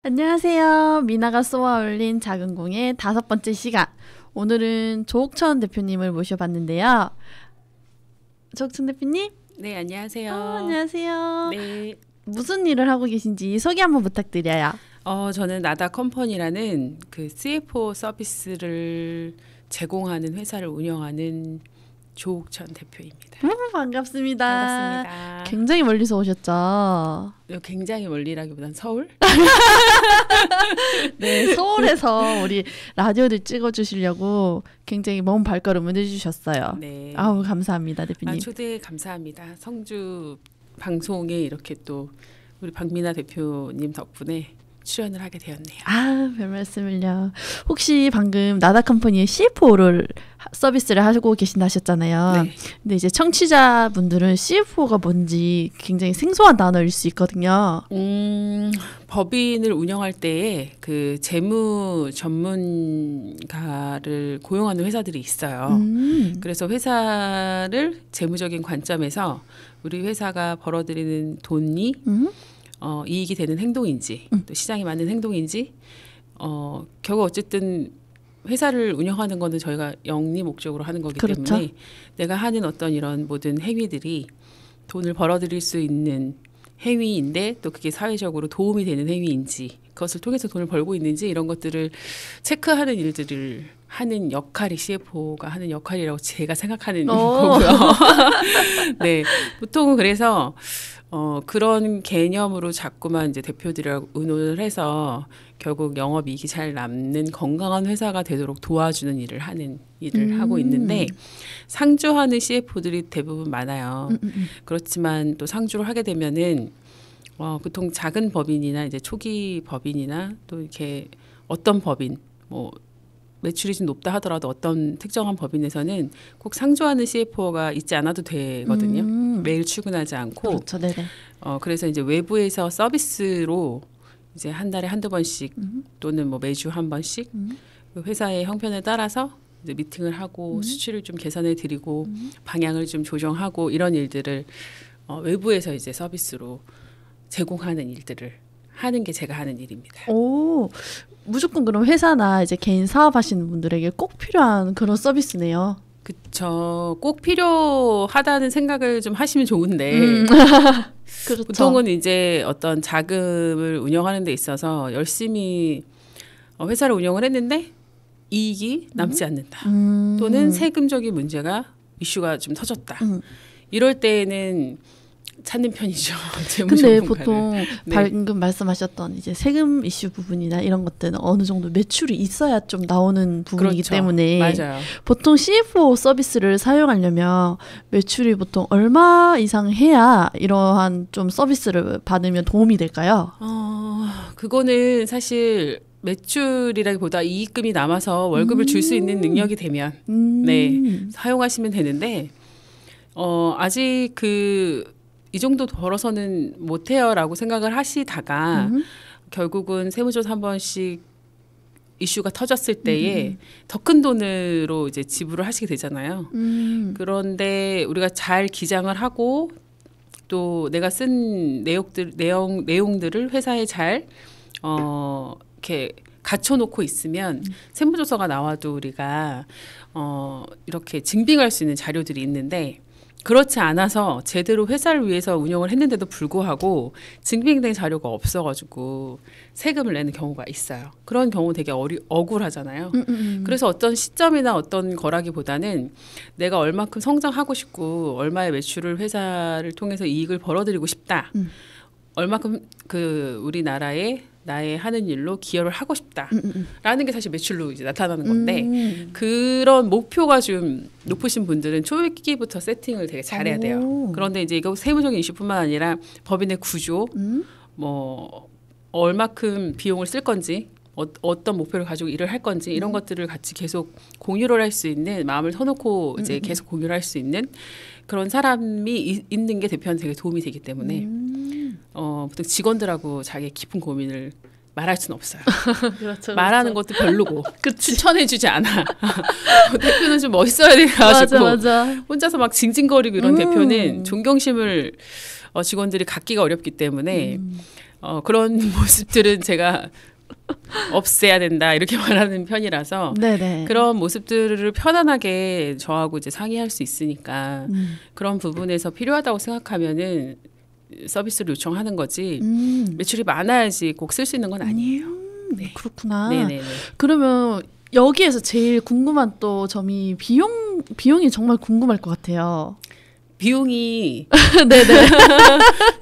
안녕하세요. 미나가 쏘아 올린 작은 공의 5번째 시간. 오늘은 조옥천 대표님을 모셔봤는데요. 조옥천 대표님? 네, 안녕하세요. 안녕하세요. 네. 무슨 일을 하고 계신지 소개 한번 부탁드려요. 저는 나다 컴퍼니라는 그 CFO 서비스를 제공하는 회사를 운영하는 조옥천 대표입니다. 반갑습니다. 반갑습니다. 굉장히 멀리서 오셨죠? 굉장히 멀리라기보단 서울? 네, 서울에서 우리 라디오를 찍어주시려고 굉장히 먼 발걸음을 해주셨어요. 네. 아우, 감사합니다, 대표님. 초대 감사합니다. 성주 방송에 이렇게 또 우리 박미나 대표님 덕분에 출연을 하게 되었네요. 아, 별 말씀을요. 혹시 방금 나다 컴퍼니의 CFO를 서비스를 하고 계신다 하셨잖아요. 네. 근데 이제 청취자분들은 CFO가 뭔지 굉장히 생소한 단어일 수 있거든요. 법인을 운영할 때에 그 재무 전문가를 고용하는 회사들이 있어요. 그래서 회사를 재무적인 관점에서 우리 회사가 벌어들이는 돈이 이익이 되는 행동인지 또 시장에 맞는 행동인지 결국 어쨌든 회사를 운영하는 거는 저희가 영리 목적으로 하는 거기 그렇죠. 때문에 내가 하는 어떤 이런 모든 행위들이 돈을 벌어들일 수 있는 행위인데 또 그게 사회적으로 도움이 되는 행위인지 그것을 통해서 돈을 벌고 있는지 이런 것들을 체크하는 일들을 하는 역할이 CFO가 하는 역할이라고 제가 생각하는 거고요. 네, 보통은 그래서 그런 개념으로 자꾸만 이제 대표들이랑 의논을 해서 결국 영업이익이 잘 남는 건강한 회사가 되도록 도와주는 일을 하고 있는데 상주하는 CFO들이 대부분 많아요. 그렇지만 또 상주를 하게 되면은 보통 작은 법인이나 이제 초기 법인이나 또 이렇게 어떤 법인 뭐 매출이 좀 높다 하더라도 어떤 특정한 법인에서는 꼭 상주하는 CFO가 있지 않아도 되거든요. 매일 출근하지 않고. 그렇죠, 네네. 그래서 이제 외부에서 서비스로 이제 한 달에 한두 번씩 또는 뭐 매주 한 번씩 그 회사의 형편에 따라서 이제 미팅을 하고 수치를 좀 개선해 드리고 방향을 좀 조정하고 이런 일들을 외부에서 이제 서비스로 제공하는 일들을 하는 게 제가 하는 일입니다. 오, 무조건 그럼 회사나 이제 개인 사업하시는 분들에게 꼭 필요한 그런 서비스네요. 그렇죠. 꼭 필요하다는 생각을 좀 하시면 좋은데 그렇죠. 보통은 이제 어떤 자금을 운영하는 데 있어서 열심히 회사를 운영을 했는데 이익이 남지 않는다. 또는 세금적인 문제가 이슈가 좀 터졌다. 이럴 때에는 찾는 편이죠. 근데 보통 네. 방금 말씀하셨던 이제 세금 이슈 부분이나 이런 것들은 어느 정도 매출이 있어야 좀 나오는 부분이기 그렇죠. 때문에 맞아요. 보통 CFO 서비스를 사용하려면 매출이 보통 얼마 이상 해야 이러한 좀 서비스를 받으면 도움이 될까요? 그거는 사실 매출이라기보다 이익금이 남아서 월급을 줄 수 있는 능력이 되면 네, 사용하시면 되는데 아직 이 정도 벌어서는 못해요라고 생각을 하시다가 결국은 세무조사 한 번씩 이슈가 터졌을 때에 더 큰 돈으로 이제 지불을 하시게 되잖아요. 그런데 우리가 잘 기장을 하고 또 내가 쓴 내용들을 회사에 잘 이렇게 갖춰놓고 있으면 세무조사가 나와도 우리가 이렇게 증빙할 수 있는 자료들이 있는데 그렇지 않아서 제대로 회사를 위해서 운영을 했는데도 불구하고 증빙된 자료가 없어가지고 세금을 내는 경우가 있어요. 그런 경우 되게 억울하잖아요. 그래서 어떤 시점이나 어떤 거라기보다는 내가 얼마큼 성장하고 싶고 얼마의 매출을 회사를 통해서 이익을 벌어들이고 싶다. 얼마큼 우리나라에 나의 하는 일로 기여를 하고 싶다라는 게 사실 매출로 이제 나타나는 건데 그런 목표가 좀 높으신 분들은 초기부터 세팅을 되게 잘해야 돼요. 그런데 이제 이거 세무적인 이슈뿐만 아니라 법인의 구조, 뭐 얼마큼 비용을 쓸 건지, 어떤 목표를 가지고 일을 할 건지 이런 것들을 같이 계속 공유를 할 수 있는 마음을 터놓고 이제 계속 공유를 할 수 있는 그런 사람이 있는 게 대표한테 되게 도움이 되기 때문에 보통 직원들하고 자기의 깊은 고민을 말할 수는 없어요. 그렇죠, 말하는 그렇죠. 것도 별로고 추천해주지 않아. 대표는 좀 멋있어야 돼가지고 맞아. 혼자서 막 징징거리고 이런 대표는 존경심을 직원들이 갖기가 어렵기 때문에 그런 모습들은 제가 없애야 된다 이렇게 말하는 편이라서 네네. 그런 모습들을 편안하게 저하고 이제 상의할 수 있으니까 그런 부분에서 필요하다고 생각하면은 서비스를 요청하는 거지 매출이 많아야지 꼭 쓸 수 있는 건 아니에요. 네. 그렇구나. 네네네. 그러면 여기에서 제일 궁금한 또 점이 비용이 정말 궁금할 것 같아요. 비용이 네네.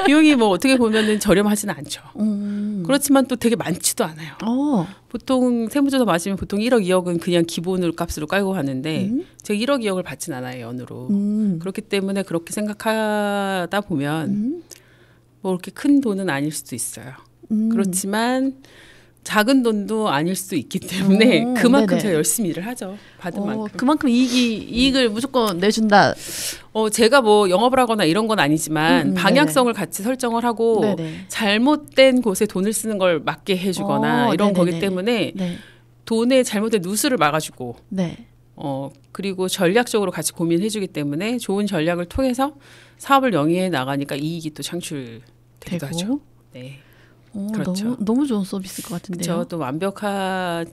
비용이 뭐 어떻게 보면은 저렴하지는 않죠. 그렇지만 또 되게 많지도 않아요. 보통 세무조사 맞으면 보통 1억 2억은 그냥 기본으로 값으로 깔고 가는데 제가 1억 2억을 받진 않아요. 연으로. 그렇기 때문에 그렇게 생각하다 보면 뭐 그렇게 큰 돈은 아닐 수도 있어요. 그렇지만 작은 돈도 아닐 수도 있기 때문에 그만큼 네네. 제가 열심히 일을 하죠. 받은 만큼. 그만큼 이익을 무조건 내준다. 제가 뭐 영업을 하거나 이런 건 아니지만 방향성을 같이 설정을 하고 네네. 잘못된 곳에 돈을 쓰는 걸 막게 해주거나 이런 네네네. 거기 때문에 네. 돈의 잘못된 누수를 막아주고 네. 그리고 전략적으로 같이 고민해주기 때문에 좋은 전략을 통해서 사업을 영위해 나가니까 이익이 또 창출되기도 하죠. 네. 그렇죠. 너무 좋은 서비스일 것 같은데요. 그렇죠. 또 완벽하게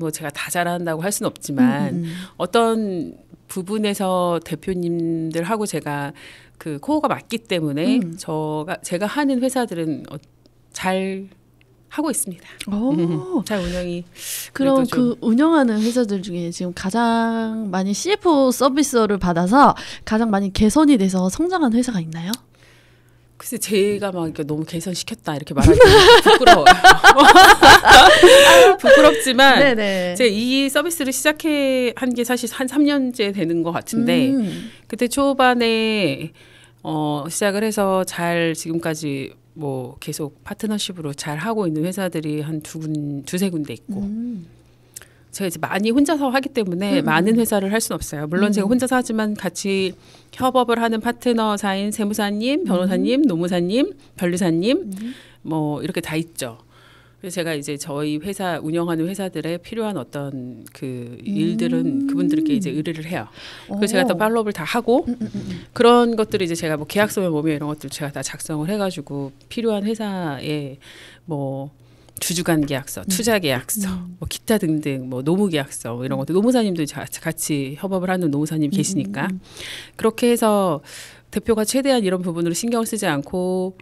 뭐 제가 다 잘한다고 할 수는 없지만 어떤 부분에서 대표님들하고 제가 그 코어가 맞기 때문에 제가 하는 회사들은 잘 하고 있습니다. 잘 운영이. 그럼 그 운영하는 회사들 중에 지금 가장 많이 CFO 서비스를 받아서 가장 많이 개선이 돼서 성장한 회사가 있나요? 글쎄 제가 막 이렇게 너무 개선시켰다 이렇게 말하기 부끄러워요. 부끄럽지만 제가 이 서비스를 한 게 사실 한 3년째 되는 것 같은데 그때 초반에 시작을 해서 잘 지금까지 뭐 계속 파트너십으로 잘 하고 있는 회사들이 한 두세 군데 있고 제가 이제 많이 혼자서 하기 때문에 많은 회사를 할 수는 없어요. 물론 제가 혼자서 하지만 같이 협업을 하는 파트너사인 세무사님, 변호사님, 노무사님, 변리사님 뭐 이렇게 다 있죠. 그래서 제가 이제 저희 회사 운영하는 회사들에 필요한 어떤 그 일들은 그분들께 이제 의뢰를 해요. 그래서 제가 또 팔로우업을 다 하고 그런 것들을 이제 제가 뭐 계약서면 뭐면 이런 것들 제가 다 작성을 해가지고 필요한 회사에 뭐 주주간 계약서, 투자 계약서, 뭐 기타 등등, 뭐 노무 계약서 뭐 이런 것들 노무사님도 같이 협업을 하는 노무사님 계시니까 그렇게 해서 대표가 최대한 이런 부분으로 신경을 쓰지 않고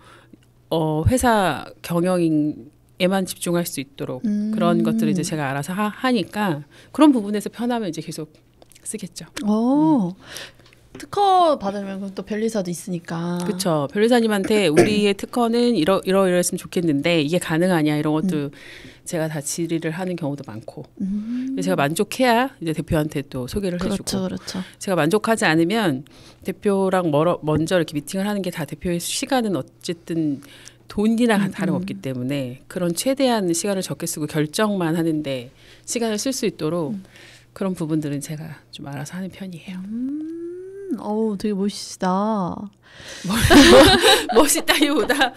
회사 경영에만 집중할 수 있도록 그런 것들을 이제 제가 알아서 하니까 그런 부분에서 편하면 이제 계속 쓰겠죠. 특허 받으면 그럼 또 변리사도 있으니까. 그렇죠. 변리사님한테 우리의 특허는 이러했으면 좋겠는데 이게 가능하냐 이런 것도 제가 다 질의를 하는 경우도 많고. 제가 만족해야 이제 대표한테 또 소개를 해주고. 그렇죠. 제가 만족하지 않으면 대표랑 먼저 이렇게 미팅을 하는 게 다 대표의 시간은 어쨌든 돈이랑 다름없기 때문에 그런 최대한 시간을 적게 쓰고 결정만 하는데 시간을 쓸 수 있도록 그런 부분들은 제가 좀 알아서 하는 편이에요. 되게 멋있다. 멋있다기보다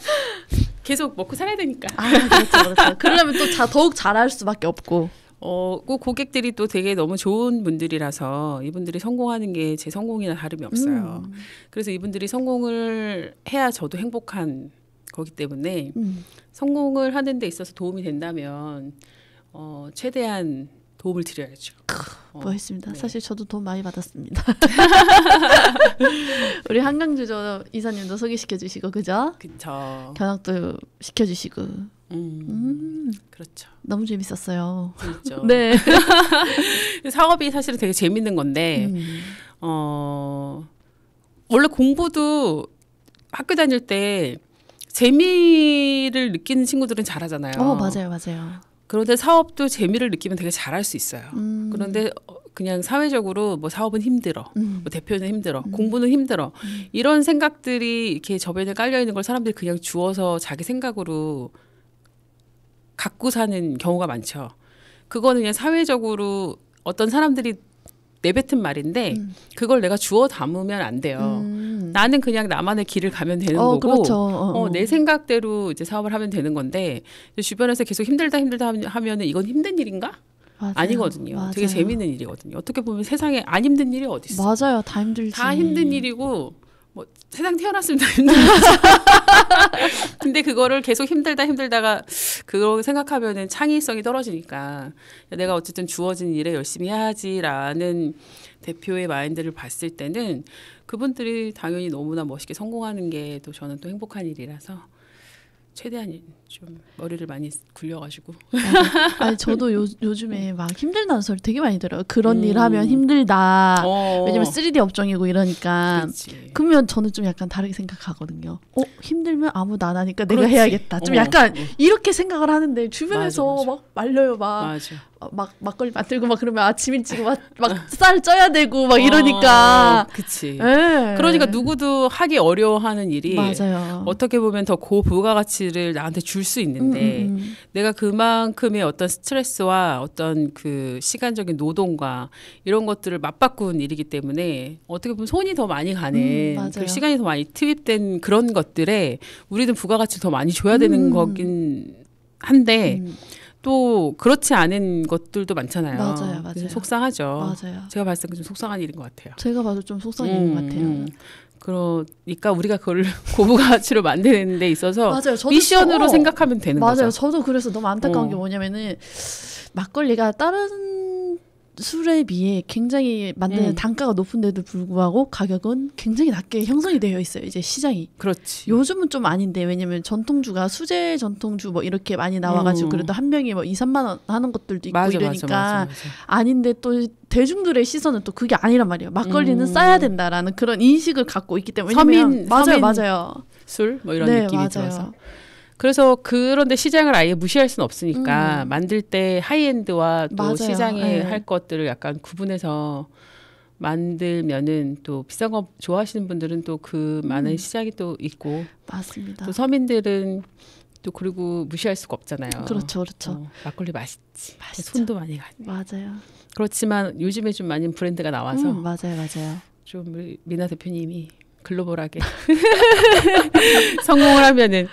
계속 먹고 살아야 되니까. 그렇죠. 그러려면 또 더욱 잘할 수밖에 없고. 꼭 고객들이 또 되게 너무 좋은 분들이라서 이분들이 성공하는 게 제 성공이나 다름이 없어요. 그래서 이분들이 성공을 해야 저도 행복한 거기 때문에 성공을 하는 데 있어서 도움이 된다면 최대한 도움을 드려야죠. 멋있습니다. 네. 사실 저도 돈 많이 받았습니다. 우리 한강주저 이사님도 소개시켜 주시고 그죠? 그렇죠. 견학도 시켜주시고. 그렇죠. 너무 재밌었어요. 그렇죠. 네. 사업이 사실은 되게 재밌는 건데 원래 공부도 학교 다닐 때 재미를 느끼는 친구들은 잘하잖아요. 맞아요. 그런데 사업도 재미를 느끼면 되게 잘할 수 있어요. 그런데 그냥 사회적으로 뭐 사업은 힘들어, 뭐 대표는 힘들어, 공부는 힘들어 이런 생각들이 이렇게 저변에 깔려 있는 걸 사람들이 그냥 주워서 자기 생각으로 갖고 사는 경우가 많죠. 그거는 그냥 사회적으로 어떤 사람들이 내뱉은 말인데 그걸 내가 주워 담으면 안 돼요. 나는 그냥 나만의 길을 가면 되는 거고 그렇죠. 내 생각대로 이제 사업을 하면 되는 건데 주변에서 계속 힘들다 하면은 이건 힘든 일인가? 맞아요. 아니거든요. 맞아요. 되게 재밌는 일이거든요. 어떻게 보면 세상에 안 힘든 일이 어디 있어? 맞아요. 다 힘들지. 다 힘든 일이고 뭐 세상 태어났으면 다 힘들죠. 근데 그거를 계속 힘들다가 그거 생각하면은 창의성이 떨어지니까 내가 어쨌든 주어진 일에 열심히 해야지라는 대표의 마인드를 봤을 때는 그분들이 당연히 너무나 멋있게 성공하는 게 또 저는 또 행복한 일이라서 최대한 좀 머리를 많이 굴려가지고. 아니 저도 요즘에 막 힘들다는 소리 되게 많이 들어요. 그런 일 하면 힘들다. 왜냐면 3D 업종이고 이러니까. 그렇지. 그러면 저는 좀 약간 다르게 생각하거든요. 힘들면 아무도 안 하니까 내가 그렇지. 해야겠다. 좀 약간 이렇게 생각을 하는데 주변에서 맞아. 막 말려요. 맞아. 막 막걸리 만들고 막 그러면 아침 일찍 막 쌀 쪄야 되고 막 이러니까. 그치. 네. 그러니까 누구도 하기 어려워하는 일이 맞아요. 어떻게 보면 더 고부가가치를 나한테 줄 수 있는데 내가 그만큼의 어떤 스트레스와 어떤 그 시간적인 노동과 이런 것들을 맞바꾼 일이기 때문에 어떻게 보면 손이 더 많이 가는 그 시간이 더 많이 투입된 그런 것들에 우리는 부가가치를 더 많이 줘야 되는 거긴 한데 또 그렇지 않은 것들도 많잖아요. 맞아요. 그래서 속상하죠. 맞아요. 제가 봤을 때 좀 속상한 일인 것 같아요. 제가 봐도 좀 속상한 것 같아요. 그러니까 우리가 그걸 고부가치로 만드는 데 있어서 맞아요. 미션으로 생각하면 되는 거죠. 맞아요. 저도 그래서 너무 안타까운 게 뭐냐면은 막걸리가 다른 술에 비해 굉장히 만드는 단가가 높은데도 불구하고 가격은 굉장히 낮게 형성이 되어 있어요. 이제 시장이. 그렇지. 요즘은 좀 아닌데 왜냐면 전통주가 수제 전통주 뭐 이렇게 많이 나와가지고 그래도 한 병이 뭐 2, 3만 원 하는 것들도 있고 이러니까 맞아. 아닌데 또 대중들의 시선은 또 그게 아니란 말이에요. 막걸리는 싸야 된다라는 그런 인식을 갖고 있기 때문에 서민 맞아요. 술 뭐 이런 네, 느낌이 맞아요. 들어서. 그래서 그런데 시장을 아예 무시할 수는 없으니까 만들 때 하이엔드와 또 맞아요. 시장에 네. 할 것들을 약간 구분해서 만들면은 또 비싼 거 좋아하시는 분들은 또 그 많은 시장이 또 있고 맞습니다. 또 서민들은 또 그리고 무시할 수가 없잖아요. 그렇죠. 막걸리 맛있지. 맛있죠. 손도 많이 가네. 맞아요. 그렇지만 요즘에 좀 많은 브랜드가 나와서 맞아요. 좀 우리 미나 대표님이 글로벌하게 성공을 하면은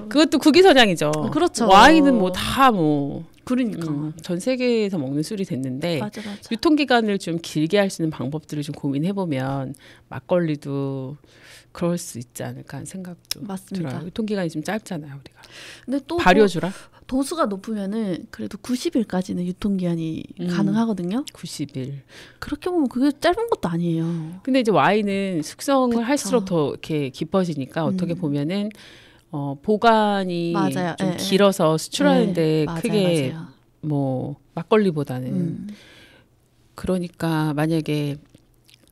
그것도 국위선양이죠. 그렇죠. 와인은 뭐 다 뭐 그러니까 전 세계에서 먹는 술이 됐는데 맞아. 유통기간을 좀 길게 할 수 있는 방법들을 좀 고민해 보면 막걸리도 그럴 수 있지 않을까 하는 생각도 맞습니다. 들어요. 유통기간이 좀 짧잖아요, 우리가. 근데 또 발효주라 도수가 높으면은 그래도 90일까지는 유통기한이 가능하거든요. 90일. 그렇게 보면 그게 짧은 것도 아니에요. 근데 이제 와인은 숙성을 그쵸. 할수록 더 이렇게 깊어지니까 어떻게 보면은 보관이 맞아요. 좀 예, 길어서 수출하는데 맞아요, 크게 맞아요. 뭐 막걸리보다는 그러니까 만약에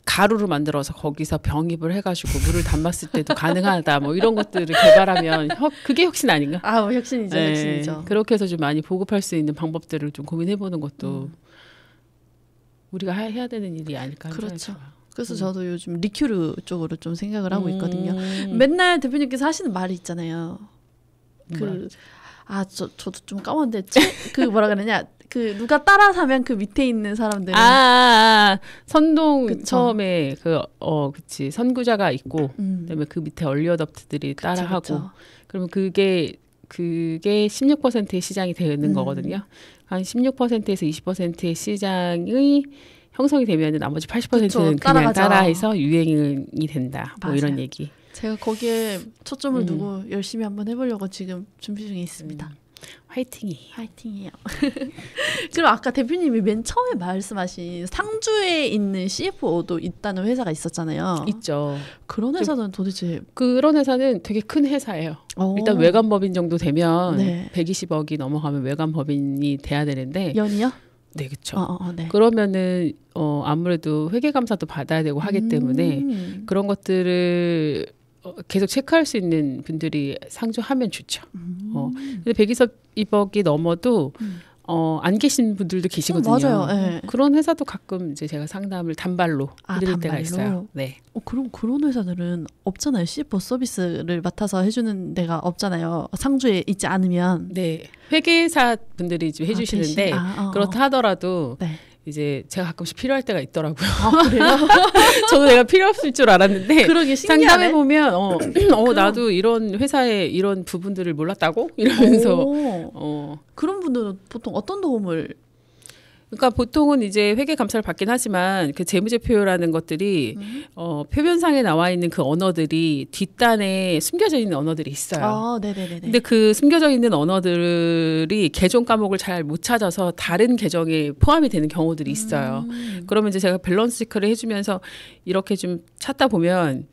가루로 만들어서 거기서 병입을 해가지고 물을 담았을 때도 가능하다 뭐 이런 것들을 개발하면 그게 혁신 아닌가? 아, 혁신이죠. 네, 혁신이죠. 그렇게 해서 좀 많이 보급할 수 있는 방법들을 좀 고민해보는 것도 우리가 해야 되는 일이 아닐까 하는 그렇죠. 생각이 들어요. 그래서 저도 요즘 리큐르 쪽으로 좀 생각을 하고 있거든요. 맨날 대표님께서 하시는 말이 있잖아요. 저도 좀 까먹는데 그 뭐라 그러냐 그 누가 따라 사면 그 밑에 있는 사람들은 선동 그쵸. 처음에 그치 선구자가 있고 그다음에 그 밑에 얼리어답트들이 따라하고 그쵸. 그러면 그게 16%의 시장이 되는 거거든요. 한 16%에서 20%의 시장이 형성이 되면 나머지 80%는 그쵸, 그냥 따라가죠. 따라해서 유행이 된다. 뭐 맞아요. 이런 얘기. 제가 거기에 초점을 두고 열심히 한번 해보려고 지금 준비 중에 있습니다. 화이팅이에요. 그리고 아까 대표님이 맨 처음에 말씀하신 상주에 있는 CFO도 있다는 회사가 있었잖아요. 있죠. 그런 회사는 도대체 그런 회사는 되게 큰 회사예요. 일단 외관법인 정도 되면 네. 120억이 넘어가면 외관법인이 돼야 되는데 연이요? 네, 그렇죠. 네. 그러면은 아무래도 회계감사도 받아야 되고 하기 때문에 그런 것들을 계속 체크할 수 있는 분들이 상주하면 좋죠. 근데 120억이 넘어도 안 계신 분들도 계시거든요. 맞아요. 네. 그런 회사도 가끔 이제 제가 상담을 단발로 해드릴 때가 있어요. 네. 그럼 그런 회사들은 없잖아요. CFO 서비스를 맡아서 해주는 데가 없잖아요. 상주에 있지 않으면. 네. 회계사 분들이 좀 해주시는데 그렇다 하더라도 네. 이제 제가 가끔씩 필요할 때가 있더라고요. 그래요? 저도 내가 필요 없을 줄 알았는데 그러게 신기하네. 상담해 보면 나도 이런 회사에 이런 부분들을 몰랐다고 이러면서 그런 분들은 보통 어떤 도움을 그러니까 보통은 이제 회계 감사를 받긴 하지만 그 재무제표라는 것들이 표면상에 나와 있는 그 언어들이 뒷단에 숨겨져 있는 언어들이 있어요. 네네네. 근데 그 숨겨져 있는 언어들이 계정 과목을 잘 못 찾아서 다른 계정에 포함이 되는 경우들이 있어요. 그러면 이제 제가 밸런스 체크를 해주면서 이렇게 좀 찾다 보면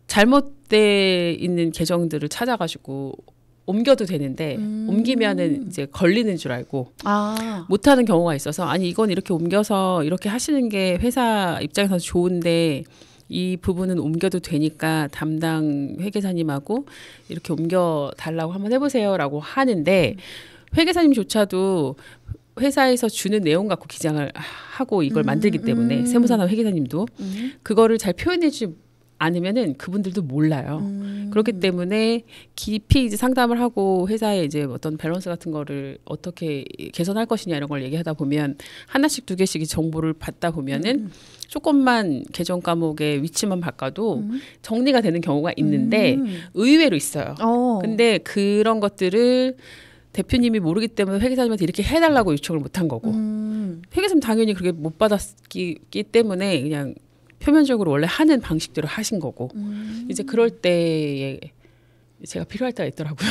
잘못돼 있는 계정들을 찾아가지고 옮겨도 되는데 옮기면은 이제 걸리는 줄 알고 못하는 경우가 있어서 아니 이건 이렇게 옮겨서 이렇게 하시는 게 회사 입장에서 좋은데 이 부분은 옮겨도 되니까 담당 회계사님하고 이렇게 옮겨 달라고 한번 해보세요라고 하는데 회계사님조차도 회사에서 주는 내용 갖고 기장을 하고 이걸 만들기 때문에 세무사나 회계사님도 그거를 잘 표현해주지 않으면은 그분들도 몰라요. 그렇기 때문에 깊이 이제 상담을 하고 회사에 이제 어떤 밸런스 같은 거를 어떻게 개선할 것이냐 이런 걸 얘기하다 보면 하나씩 두 개씩 정보를 받다 보면은 조금만 계정 과목의 위치만 바꿔도 정리가 되는 경우가 있는데 의외로 있어요. 근데 그런 것들을 대표님이 모르기 때문에 회계사님한테 이렇게 해달라고 요청을 못한 거고 회계사님 당연히 그렇게 못 받았기 때문에 그냥 표면적으로 원래 하는 방식대로 하신 거고 이제 그럴 때에 제가 필요할 때가 있더라고요.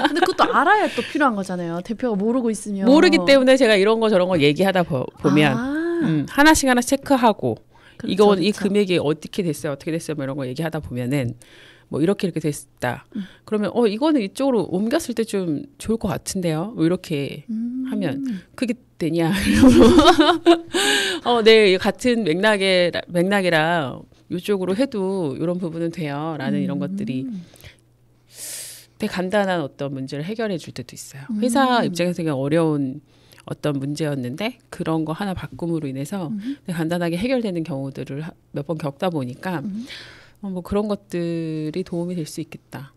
근데 그것도 알아야 또 필요한 거잖아요. 대표가 모르고 있으면. 모르기 때문에 제가 이런 거 저런 거 얘기하다 보면 하나씩 체크하고 이거 이 금액이 어떻게 됐어요 뭐 이런 거 얘기하다 보면은 뭐 이렇게 됐다. 그러면 이거는 이쪽으로 옮겼을 때 좀 좋을 것 같은데요. 뭐 이렇게 하면 그게 되냐? 네 같은 맥락이라 이쪽으로 해도 이런 부분은 돼요.라는 이런 것들이 되게 간단한 어떤 문제를 해결해 줄 때도 있어요. 회사 입장에서 되게 어려운 어떤 문제였는데 그런 거 하나 바꿈으로 인해서 되게 간단하게 해결되는 경우들을 몇 번 겪다 보니까. 뭐 그런 것들이 도움이 될 수 있겠다.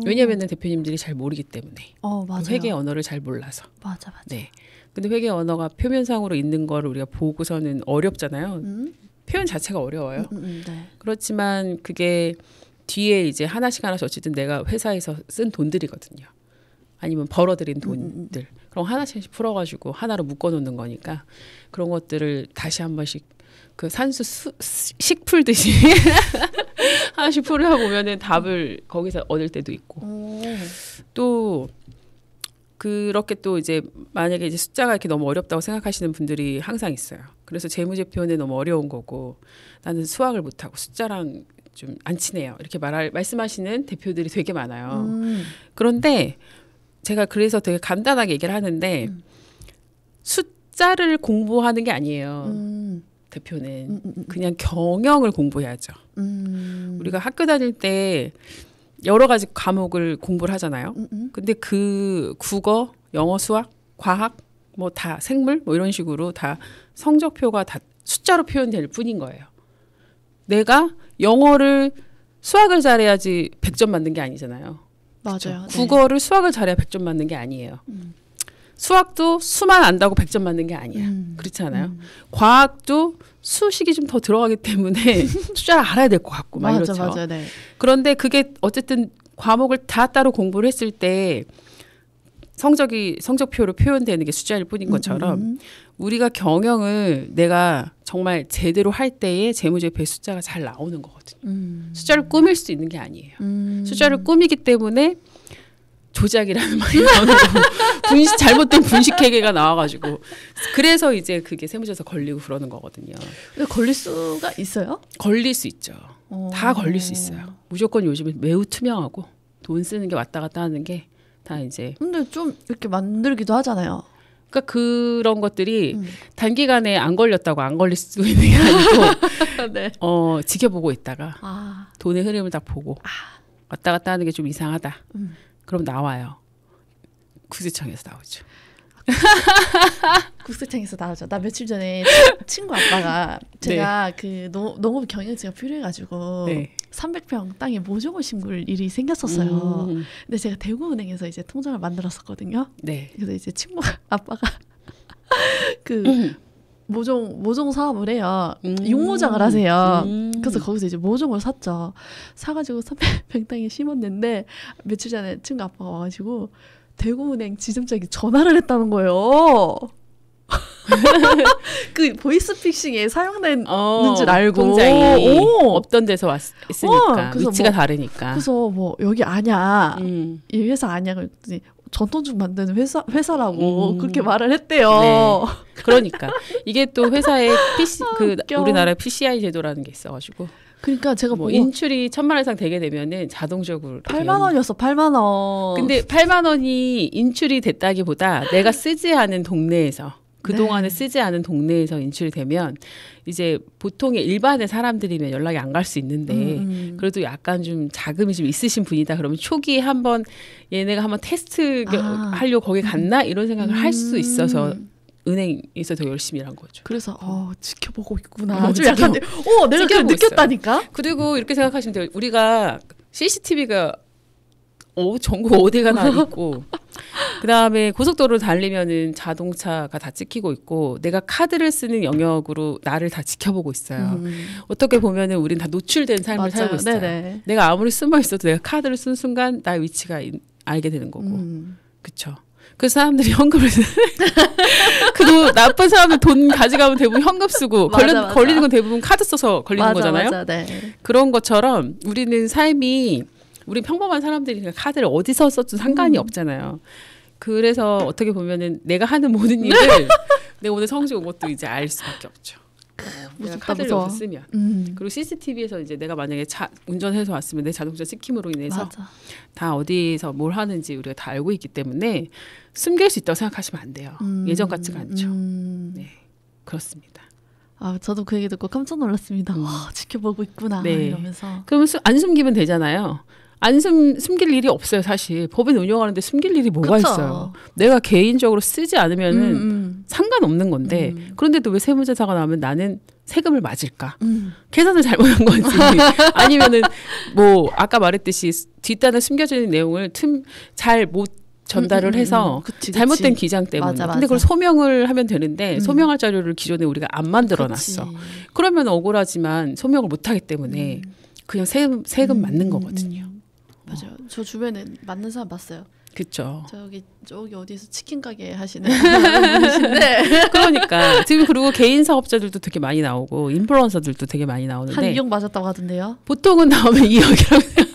왜냐하면 대표님들이 잘 모르기 때문에. 맞아요. 회계 언어를 잘 몰라서. 맞아. 네. 근데 회계 언어가 표면상으로 있는 거를 우리가 보고서는 어렵잖아요. 표현 자체가 어려워요. 네. 그렇지만 그게 뒤에 이제 하나씩 어쨌든 내가 회사에서 쓴 돈들이거든요. 아니면 벌어들인 돈들. 그럼 하나씩 풀어가지고 하나로 묶어놓는 거니까 그런 것들을 다시 한 번씩 그 산수 식 풀듯이 하나씩 풀어 보면은 답을 거기서 얻을 때도 있고 또 그렇게 또 이제 만약에 이제 숫자가 이렇게 너무 어렵다고 생각하시는 분들이 항상 있어요. 그래서 재무제표는 너무 어려운 거고 나는 수학을 못하고 숫자랑 좀 안 친해요. 이렇게 말씀하시는 대표들이 되게 많아요. 그런데 제가 그래서 되게 간단하게 얘기를 하는데 숫자를 공부하는 게 아니에요. 대표는 그냥 경영을 공부해야죠. 우리가 학교 다닐 때 여러 가지 과목을 공부를 하잖아요. 근데 그 국어, 영어, 수학, 과학, 뭐 다 생물 뭐 이런 식으로 다 성적표가 다 숫자로 표현될 뿐인 거예요. 내가 영어를 수학을 잘해야지 100점 맞는 게 아니잖아요. 맞아요. 그렇죠? 국어를 수학을 잘해야 100점 맞는 게 아니에요. 수학도 수만 안다고 100점 맞는 게 아니야. 그렇지 않아요? 과학도 수식이 좀 더 들어가기 때문에 숫자를 알아야 될 것 같고 막 이렇죠. 맞아, 네. 그런데 그게 어쨌든 과목을 다 따로 공부를 했을 때 성적표로 표현되는 게 숫자일 뿐인 것처럼 우리가 경영을 내가 정말 제대로 할 때에 재무제표의 숫자가 잘 나오는 거거든요. 숫자를 꾸밀 수 있는 게 아니에요. 숫자를 꾸미기 때문에 조작이라는 말이 나오는 거고 잘못된 분식회계가 나와가지고 그래서 이제 그게 세무조사 걸리고 그러는 거거든요. 근데 걸릴 수가 있어요? 걸릴 수 있죠. 다 걸릴 수 있어요. 무조건 요즘은 매우 투명하고 돈 쓰는 게 왔다 갔다 하는 게 다 이제. 근데 좀 이렇게 만들기도 하잖아요. 그러니까 그런 것들이 단기간에 안 걸렸다고 안 걸릴 수 있는 게 아니고 네. 지켜보고 있다가 돈의 흐름을 딱 보고 왔다 갔다 하는 게 좀 이상하다. 그럼 나와요. 국세청에서 나오죠. 국세청에서 나오죠. 나 며칠 전에 친구 아빠가 제가 그 농업 경영지가 필요해가지고 네. 300평 땅에 모종을 심을 일이 생겼었어요. 근데 제가 대구은행에서 이제 통장을 만들었었거든요. 네. 그래서 이제 친구 아빠가 그 모종 사업을 해요. 육모장을 하세요. 그래서 거기서 이제 모종을 샀죠. 사가지고 300평 땅에 심었는데 며칠 전에 친구 아빠가 와가지고 대구은행 지점장이 전화를 했다는 거예요. 그 보이스피싱에 사용되는 줄 알고 통장이 없던 데서 왔으니까 위치가 뭐, 다르니까. 그래서 뭐 여기 아냐, 이 회사 아냐 그랬더니 전통죽 만드는 회사라고 그렇게 말을 했대요. 네. 그러니까 이게 또 회사에 우리나라 PCI 제도라는 게 있어가지고. 그러니까 제가 뭐 인출이 1,000만 원 이상 되게 되면은 자동적으로 8만 원이었어. 8만 원. 근데 8만 원이 인출이 됐다기보다 내가 쓰지 않은 동네에서 그동안에 쓰지 않은 동네에서 인출이 되면 이제 보통의 일반의 사람들이면 연락이 안 갈 수 있는데 그래도 약간 좀 자금이 좀 있으신 분이다 그러면 초기에 한번 얘네가 한번 테스트 하려고 거기 갔나 이런 생각을 할 수 있어서 은행에서 더 열심히 일한 거죠. 그래서 지켜보고 있구나. 좀 약간 내가 그걸 느꼈다니까. 그리고 이렇게 생각하시면 돼요. 우리가 CCTV가 전국 어디 가나 있고 그다음에 고속도로를 달리면은 자동차가 다 찍히고 있고 내가 카드를 쓰는 영역으로 나를 다 지켜보고 있어요. 어떻게 보면은 우린 다 노출된 삶을 살고 있어요. 네네. 내가 아무리 숨어 있어도 내가 카드를 쓴 순간 나의 위치가 알게 되는 거고. 그렇죠. 그 사람들이 현금을 그 나쁜 사람들 돈 가져가면 대부분 현금 쓰고 맞아. 걸리는 건 대부분 카드 써서 걸리는 거잖아요. 맞아, 네. 그런 것처럼 우리는 삶이 우리 평범한 사람들이니까 카드를 어디서 썼든 상관이 없잖아요. 그래서 어떻게 보면은 내가 하는 모든 일을 내가 오늘 성적 온 것도 이제 알 수밖에 없죠. 내가 카드를 여기서 쓰면 그리고 CCTV에서 이제 내가 만약에 운전해서 왔으면 내 자동차 찍힘으로 인해서 맞아. 다 어디서 뭘 하는지 우리가 다 알고 있기 때문에 숨길 수 있다고 생각하시면 안 돼요. 예전 같지가 않죠. 네, 그렇습니다. 저도 그 얘기 듣고 깜짝 놀랐습니다. 와, 지켜보고 있구나 이러면서. 그러면 안 숨기면 되잖아요. 숨길 일이 없어요, 사실. 법인 운영하는데 숨길 일이 뭐가 그쵸. 있어요. 내가 개인적으로 쓰지 않으면은 상관없는 건데 그런데도 왜 세무조사가 나오면 나는 세금을 맞을까? 계산을 잘못한 건지 아니면은 뭐 아까 말했듯이 뒷단에 숨겨진 내용을 잘 못 전달을 해서 그치. 잘못된 기장 때문에. 맞아. 근데 그걸 소명을 하면 되는데 소명할 자료를 기존에 우리가 안 만들어놨어. 그러면 억울하지만 소명을 못하기 때문에 그냥 세금 맞는 거거든요. 맞아요. 저 주변에 맞는 사람 봤어요. 그렇죠. 저기 어디서 치킨 가게 하시는 분이신데. 그러니까 지금 그리고 개인 사업자들도 되게 많이 나오고 인플루언서들도 되게 많이 나오는데 한 2억 맞았다고 하던데요. 보통은 나오면 2억이라고.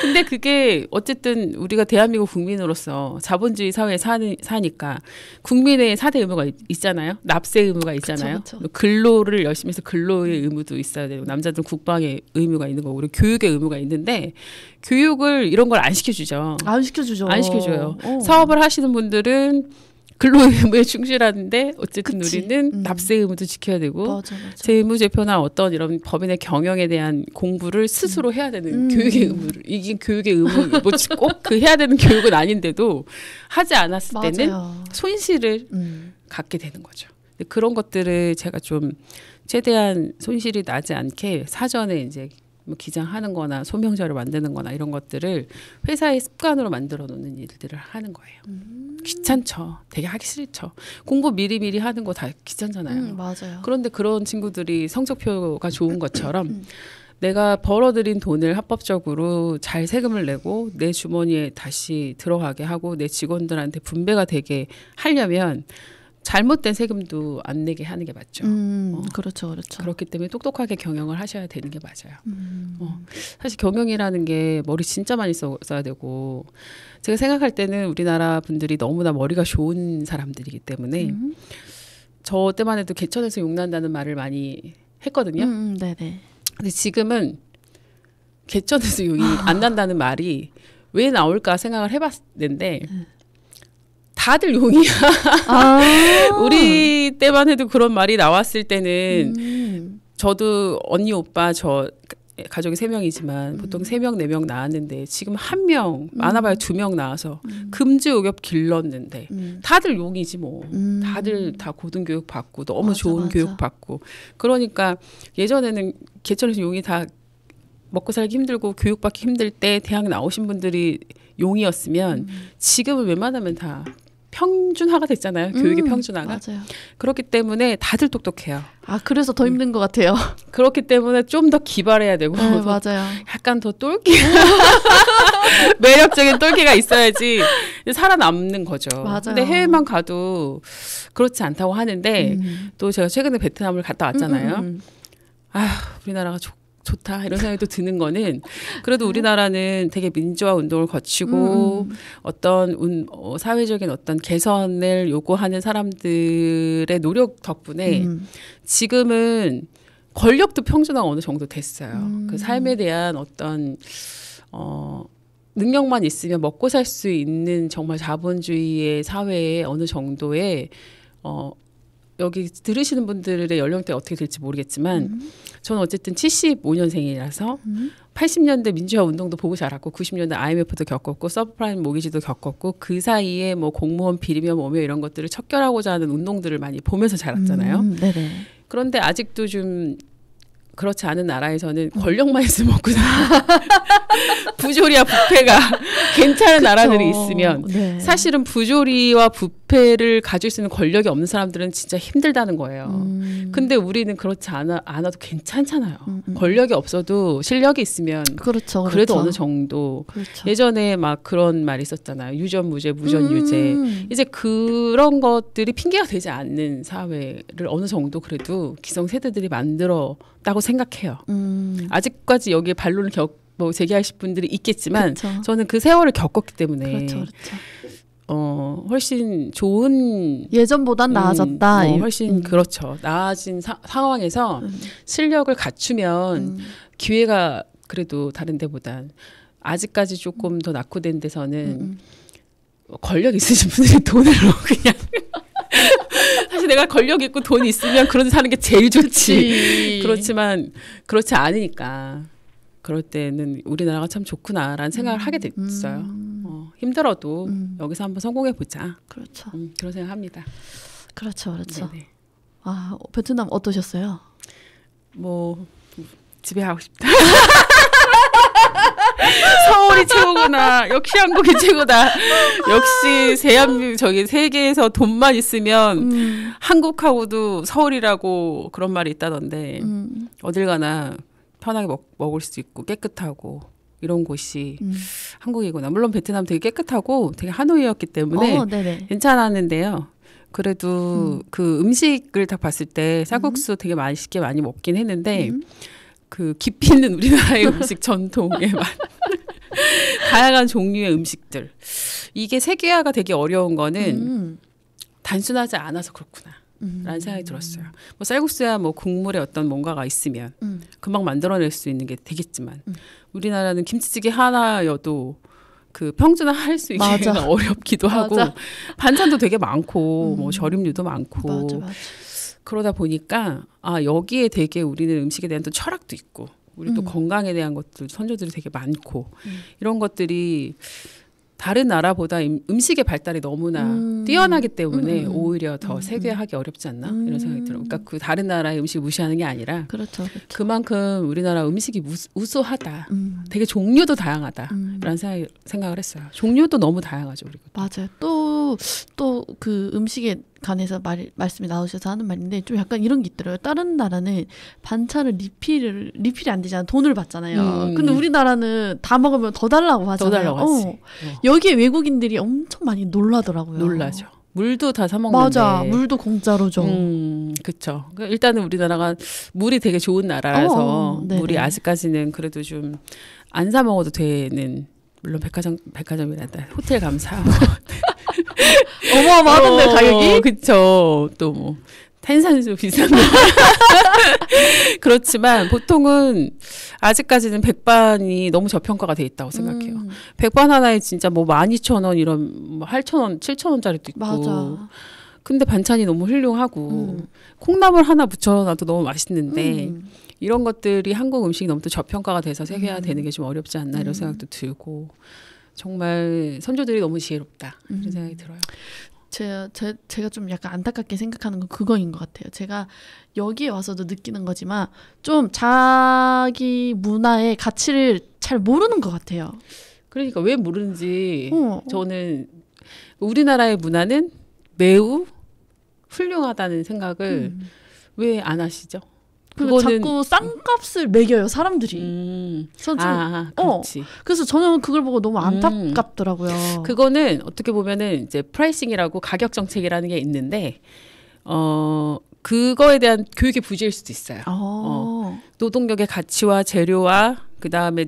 근데 그게 어쨌든 우리가 대한민국 국민으로서 자본주의 사회에 사니까 국민의 4대 의무가 있잖아요. 납세 의무가 있잖아요. 그쵸. 근로를 열심히 해서 근로의 의무도 있어야 되고 남자들은 국방의 의무가 있는 거고 우리 교육의 의무가 있는데 교육을 이런 걸 안 시켜주죠. 안 시켜주죠. 안 시켜줘요. 사업을 하시는 분들은 근로의 의무에 충실하는데 어쨌든 그치. 우리는 납세 의무도 지켜야 되고 맞아. 재무제표나 어떤 이런 법인의 경영에 대한 공부를 스스로 해야 되는 교육의 의무를 이게 교육의 의무 뭐 꼭 그 해야 되는 교육은 아닌데도 하지 않았을 맞아요. 때는 손실을 갖게 되는 거죠. 그런 것들을 제가 좀 최대한 손실이 나지 않게 사전에 이제 뭐 기장하는 거나 소명자를 만드는 거나 이런 것들을 회사의 습관으로 만들어 놓는 일들을 하는 거예요. 귀찮죠. 되게 하기 싫죠. 공부 미리미리 하는 거 다 귀찮잖아요. 맞아요. 그런데 그런 친구들이 성적표가 좋은 것처럼 내가 벌어들인 돈을 합법적으로 잘 세금을 내고 내 주머니에 다시 들어가게 하고 내 직원들한테 분배가 되게 하려면 잘못된 세금도 안 내게 하는 게 맞죠. 그렇죠. 그렇기 때문에 똑똑하게 경영을 하셔야 되는 게 맞아요. 사실 경영이라는 게 머리 진짜 많이 써야 되고 제가 생각할 때는 우리나라 분들이 너무나 머리가 좋은 사람들이기 때문에 저 때만 해도 개천에서 용난다는 말을 많이 했거든요. 네네. 근데 지금은 개천에서 용이 안 난다는 말이 왜 나올까 생각을 해봤는데 다들 용이야. 우리 때만 해도 그런 말이 나왔을 때는 저도 언니 오빠 저 가족이 3명이지만 보통 3명 4명 낳았는데 지금 1명 많아봐야 2명 낳아서 금지옥엽 길렀는데 다들 용이지 뭐. 다들 다 고등교육 받고 너무 좋은 교육 받고 그러니까 예전에는 개천에서 용이 다 먹고 살기 힘들고 교육받기 힘들 때 대학 나오신 분들이 용이었으면 지금은 웬만하면 다 평준화가 됐잖아요. 교육의 평준화가. 맞아요. 그렇기 때문에 다들 똑똑해요. 그래서 더 힘든 것 같아요. 그렇기 때문에 좀 더 기발해야 되고 네, 맞아요. 약간 더 똘끼 매력적인 똘끼가 있어야지 살아남는 거죠. 맞아요. 근데 해외만 가도 그렇지 않다고 하는데 또 제가 최근에 베트남을 갔다 왔잖아요. 우리나라가 좋다 이런 생각이 또 드는 거는 그래도 우리나라는 되게 민주화 운동을 거치고 어떤 사회적인 어떤 개선을 요구하는 사람들의 노력 덕분에 지금은 권력도 평준화가 어느 정도 됐어요. 그 삶에 대한 어떤 능력만 있으면 먹고 살 수 있는 정말 자본주의의 사회에 어느 정도의 여기 들으시는 분들의 연령대가 어떻게 될지 모르겠지만 저는 어쨌든 75년생이라서 80년대 민주화 운동도 보고 자랐고 90년대 IMF도 겪었고 서브프라임 모기지도 겪었고 그 사이에 뭐 공무원 비리며 뭐며 이런 것들을 척결하고자 하는 운동들을 많이 보면서 자랐잖아요. 네네. 그런데 아직도 좀 그렇지 않은 나라에서는 권력만 있으면 먹고 살아. 부조리와 부패가 괜찮은 나라들이 있으면 네. 사실은 부조리와 부패를 가질 수 있는 권력이 없는 사람들은 진짜 힘들다는 거예요. 근데 우리는 그렇지 않아도 괜찮잖아요. 권력이 없어도 실력이 있으면 그렇죠. 그래도 어느 정도. 그렇죠. 예전에 막 그런 말이 있었잖아요. 유전무죄, 무전유죄. 이제 그런 것들이 핑계가 되지 않는 사회를 어느 정도 그래도 기성세대들이 만들었다고 생각해요. 아직까지 여기에 반론을 제기하실 분들이 있겠지만 그렇죠. 저는 그 세월을 겪었기 때문에 그렇죠. 훨씬 좋은 예전보단 나아졌다. 훨씬 그렇죠. 나아진 상황에서 실력을 갖추면 기회가 그래도 다른 데보단 아직까지 조금 더 낙후된 데서는 권력 있으신 분들이 돈으로 그냥 사실 내가 권력 있고 돈 있으면 그런 데 사는 게 제일 좋지. 그렇지만 그렇지 않으니까 그럴 때는 우리나라가 참 좋구나라는 생각을 하게 됐어요. 힘들어도 여기서 한번 성공해 보자. 그렇죠. 그런 생각합니다. 그렇죠. 네네. 베트남 어떠셨어요? 뭐 집에 가고 싶다. 서울이 최고구나. 역시 한국이 최고다. 역시 대한민국 저기 세계에서 돈만 있으면 한국하고도 서울이라고 그런 말이 있다던데 어딜 가나 편하게 먹을 수 있고 깨끗하고 이런 곳이 한국이구나. 물론 베트남 되게 깨끗하고 되게 하노이였기 때문에 괜찮았는데요. 그래도 그 음식을 딱 봤을 때 쌀국수 되게 맛있게 많이 먹긴 했는데 그 깊이 있는 우리나라의 음식 전통의 맛 다양한 종류의 음식들 이게 세계화가 되게 어려운 거는 단순하지 않아서 그렇구나 라는 생각이 들었어요. 뭐 쌀국수야 뭐 국물에 어떤 뭔가가 있으면 금방 만들어낼 수 있는 게 되겠지만 우리나라는 김치찌개 하나여도 그 평준화 할 수 있기가 어렵기도 하고 반찬도 되게 많고 뭐 절임류도 많고 맞아. 그러다 보니까 여기에 되게 우리는 음식에 대한 또 철학도 있고 우리 또 건강에 대한 것들 선조들이 되게 많고 이런 것들이 다른 나라보다 음식의 발달이 너무나 뛰어나기 때문에 오히려 더 세계화하기 어렵지 않나 이런 생각이 들어요. 그러니까 그 다른 나라의 음식을 무시하는 게 아니라 그렇죠. 그만큼 우리나라 음식이 우수하다. 되게 종류도 다양하다. 라는 생각을 했어요. 종류도 너무 다양하죠. 우리가. 맞아요. 또 그 음식에 관해서 말씀이 나오셔서 하는 말인데 좀 약간 이런 게 있더라고요. 다른 나라는 반찬을 리필이 안 되잖아요. 돈을 받잖아요. 근데 우리나라는 다 먹으면 더 달라고 하잖아요. 더 달라고 하지. 여기에 외국인들이 엄청 많이 놀라더라고요. 놀라죠. 물도 다 사 먹는데. 맞아. 물도 공짜로 줘. 그렇죠. 일단은 우리나라가 물이 되게 좋은 나라라서 물이 아직까지는 그래도 좀 안 사 먹어도 되는 물론 백화점이란다. 호텔 가면 사. 어마어마하던데 가격이? 그렇죠. 또 뭐 탄산수 비싼 거. 그렇지만 보통은 아직까지는 백반이 너무 저평가가 돼 있다고 생각해요. 백반 하나에 진짜 뭐 12,000원 이런 뭐 8,000원, 7,000원짜리도 있고. 맞아. 근데 반찬이 너무 훌륭하고 콩나물 하나 붙여놔도 너무 맛있는데 이런 것들이 한국 음식이 너무 또 저평가가 돼서 세계화되는 게 좀 어렵지 않나 이런 생각도 들고 정말 선조들이 너무 지혜롭다 이런 생각이 들어요. 제가 좀 약간 안타깝게 생각하는 건 그거인 것 같아요. 제가 여기에 와서도 느끼는 거지만 좀 자기 문화의 가치를 잘 모르는 것 같아요. 그러니까 왜 모르는지 저는 우리나라의 문화는 매우 훌륭하다는 생각을 왜 안 하시죠? 그거는 자꾸 싼값을 매겨요 사람들이. 그렇지. 그래서 저는 그걸 보고 너무 안타깝더라고요. 그거는 어떻게 보면은 이제 프라이싱이라고 가격 정책이라는 게 있는데 그거에 대한 교육의 부재일 수도 있어요. 노동력의 가치와 재료와 그 다음에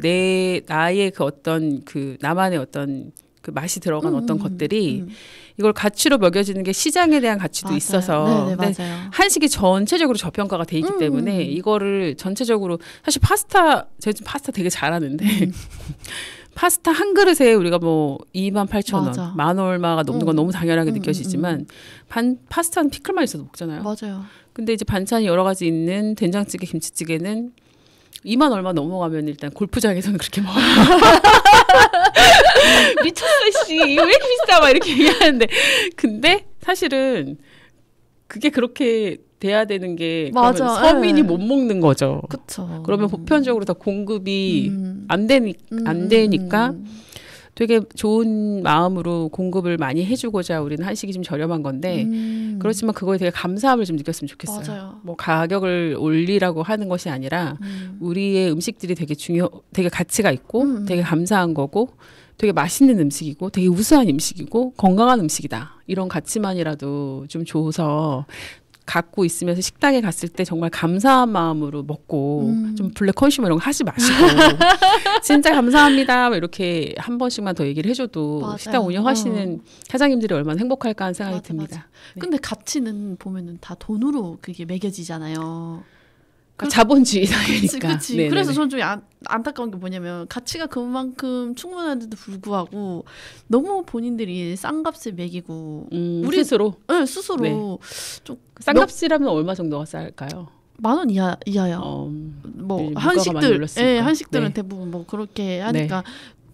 나의 그 어떤 그 나만의 어떤 그 맛이 들어간 어떤 것들이 이걸 가치로 먹여지는 게 시장에 대한 가치도 맞아요. 있어서 네네, 맞아요. 한식이 전체적으로 저평가가 돼 있기 때문에 이거를 전체적으로 사실 제가 파스타 되게 잘하는데 파스타 한 그릇에 우리가 뭐 28,000원, 만 얼마가 넘는 건 너무 당연하게 느껴지지만 파스타는 피클만 있어도 먹잖아요. 맞아요. 근데 이제 반찬이 여러 가지 있는 된장찌개, 김치찌개는 2만 얼마 넘어가면 일단 골프장에서는 그렇게 먹어요. 미쳤어 씨. 이거 왜 이렇게 비싸? 막 이렇게 얘기하는데 근데 사실은 그게 그렇게 돼야 되는 게 맞아. 서민이 못 먹는 거죠. 그쵸. 그러면 보편적으로 다 공급이 안 되니까 되게 좋은 마음으로 공급을 많이 해주고자 우리는 한식이 좀 저렴한 건데 그렇지만 그거에 되게 감사함을 좀 느꼈으면 좋겠어요. 맞아요. 뭐 가격을 올리라고 하는 것이 아니라 우리의 음식들이 되게 가치가 있고 되게 감사한 거고 되게 맛있는 음식이고 되게 우수한 음식이고 건강한 음식이다. 이런 가치만이라도 좀 줘서 갖고 있으면서 식당에 갔을 때 정말 감사한 마음으로 먹고 좀 블랙 컨슈머 이런 거 하지 마시고 진짜 감사합니다 이렇게 한 번씩만 더 얘기를 해줘도 맞아요. 식당 운영하시는 사장님들이 얼마나 행복할까 하는 생각이 듭니다. 네. 근데 가치는 보면은 다 돈으로 그게 매겨지잖아요. 자본주의 사회니까. 그치. 그래서 저는 좀 안타까운 게 뭐냐면 가치가 그만큼 충분한데도 불구하고 너무 본인들이 싼 값을 매기고 우리 스스로? 네, 스스로 네. 좀 싼 값이라면 얼마 정도가 쌀까요? 10,000원 이하요. 뭐 한식들은 네. 대부분 뭐 그렇게 하니까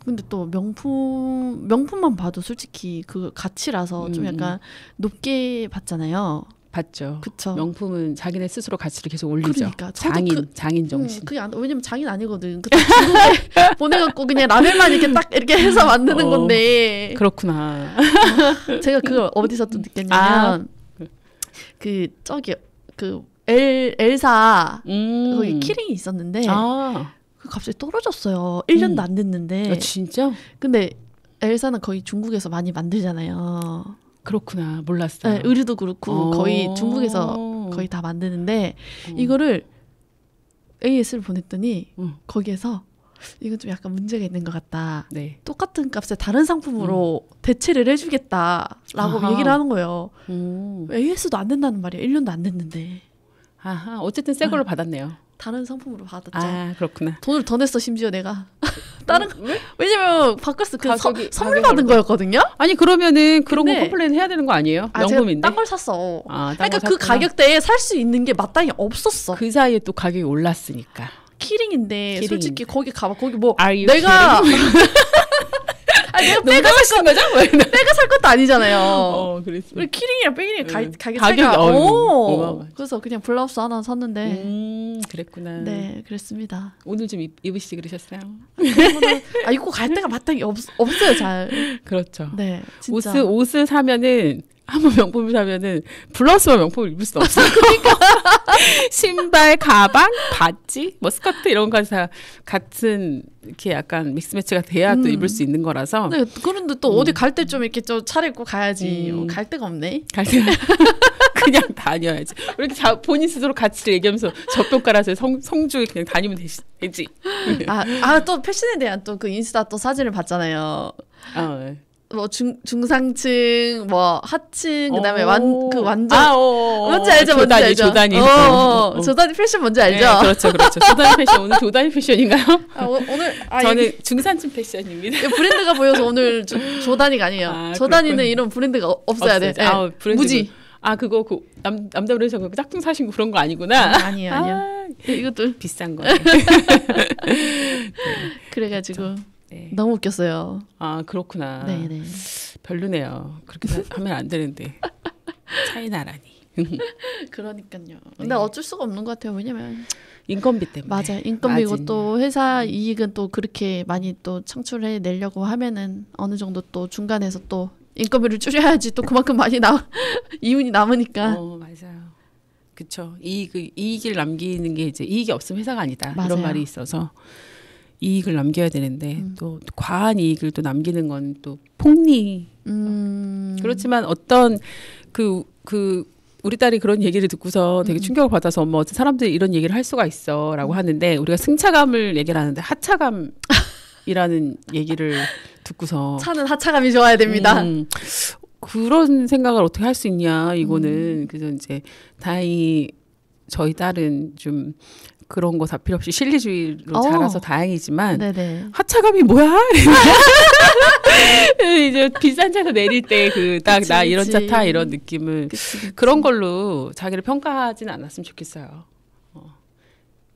근데 또 명품만 봐도 솔직히 그 가치라서 좀 약간 높게 받잖아요. 받죠. 그쵸. 명품은 자기네 스스로 가치를 계속 올리죠. 그러니까 장인 정신. 왜냐면 장인 아니거든. 중국에 보내갖고 그냥 라벨만 이렇게 딱 이렇게 해서 만드는 건데. 그렇구나. 제가 그걸 어디서 또 느꼈냐면 엘사 거기 키링이 있었는데 갑자기 떨어졌어요. 1년도 안 됐는데. 진짜? 근데 엘사는 거의 중국에서 많이 만들잖아요. 그렇구나. 몰랐어요. 네, 의류도 그렇고 거의 중국에서 거의 다 만드는데 이거를 AS를 보냈더니 거기에서 이건 좀 약간 문제가 있는 것 같다. 네. 똑같은 값에 다른 상품으로 대체를 해주겠다라고 얘기를 하는 거예요. AS도 안 된다는 말이에요. 1년도 안 됐는데. 어쨌든 새 걸로 받았네요. 다른 상품으로 받았죠. 그렇구나. 돈을 더 냈어 심지어 내가. 다른 왜? 왜냐면 바꿨어. 선물 받은 거였거든요. 아니 그러면은 그런 거 컴플레인 해야 되는 거 아니에요? 명품인데. 딴 걸 샀어. 그러니까 그 가격대에 살 수 있는 게 마땅히 없었어. 그 사이에 또 가격이 올랐으니까. 키링인데 솔직히 거기 가봐. 거기 뭐 내가 내가 살 거죠? 내가 살 것도 아니잖아요. 그랬어. 우리 키링이랑 백이랑 가격 차이가 그래서 그냥 블라우스 하나 샀는데. 그랬구나. 네, 그랬습니다. 오늘 좀 입으시지 그러셨어요? 입고 갈 데가 마땅히 없어요, 잘. 그렇죠. 네, 진짜. 옷을 사면은 한번 명품을 사면은 블라우스만 명품을 입을 수 없어요. 그러니까 신발, 가방, 바지, 뭐 스커트 이런 거 다 같은 이렇게 약간 믹스매치가 돼야 또 입을 수 있는 거라서. 네, 그런데 또 어디 갈 때 좀 이렇게 좀 차려입고 가야지. 갈 데가 없네. 갈 데가 그냥 다녀야지. 이렇게 본인 스스로 가치를 얘기하면서 저평가라서 성주에 그냥 다니면 되지. 또 패션에 대한 또 그 인스타 또 사진을 봤잖아요. 네. 뭐 중상층 뭐 하층 그다음에 완전 뭔지 알죠? 조단이 조단이 패션 뭔지 알죠? 네, 그렇죠. 조단이 패션 오늘 조단이 패션인가요? 오늘 저는 중산층 패션입니다. 브랜드가 보여서 오늘 조단이가 아니에요. 조단이는 이런 브랜드가 없어야 돼. 무지. 그거 남자분에서 그 짝퉁 사신 그런 거 아니구나. 아니야. 이것도 비싼 거네. 네. 그래가지고. 네. 너무 웃겼어요. 그렇구나. 네네. 별로네요. 그렇게 하면 안 되는데. 차이나라니. 그러니까요. 근데 어쩔 수가 없는 것 같아요. 왜냐면 인건비 때문에. 맞아요. 인건비고 또 회사 이익은 또 그렇게 많이 또 창출해 내려고 하면은 어느 정도 또 중간에서 또 인건비를 줄여야지 또 그만큼 많이 이윤이 남으니까. 맞아요. 그렇죠. 이익을 남기는 게 이제 이익이 없으면 회사가 아니다. 맞아요. 이런 말이 있어서 이익을 남겨야 되는데 또 과한 이익을 또 남기는 건 또 폭리. 그렇지만 어떤 우리 딸이 그런 얘기를 듣고서 되게 충격을 받아서 엄마 어떤 사람들이 이런 얘기를 할 수가 있어라고 하는데 우리가 승차감을 얘기를 하는데 하차감이라는 얘기를 듣고서 차는 하차감이 좋아야 됩니다. 그런 생각을 어떻게 할 수 있냐 이거는 그래서 이제 다행히 저희 딸은 좀 그런 거 다 필요 없이 실리주의로 자라서 다행이지만 네네. 하차감이 뭐야? 이제 비싼 차에서 내릴 때 그 딱 나 이런 차 타 이런 느낌을 그치. 그런 걸로 자기를 평가하지는 않았으면 좋겠어요.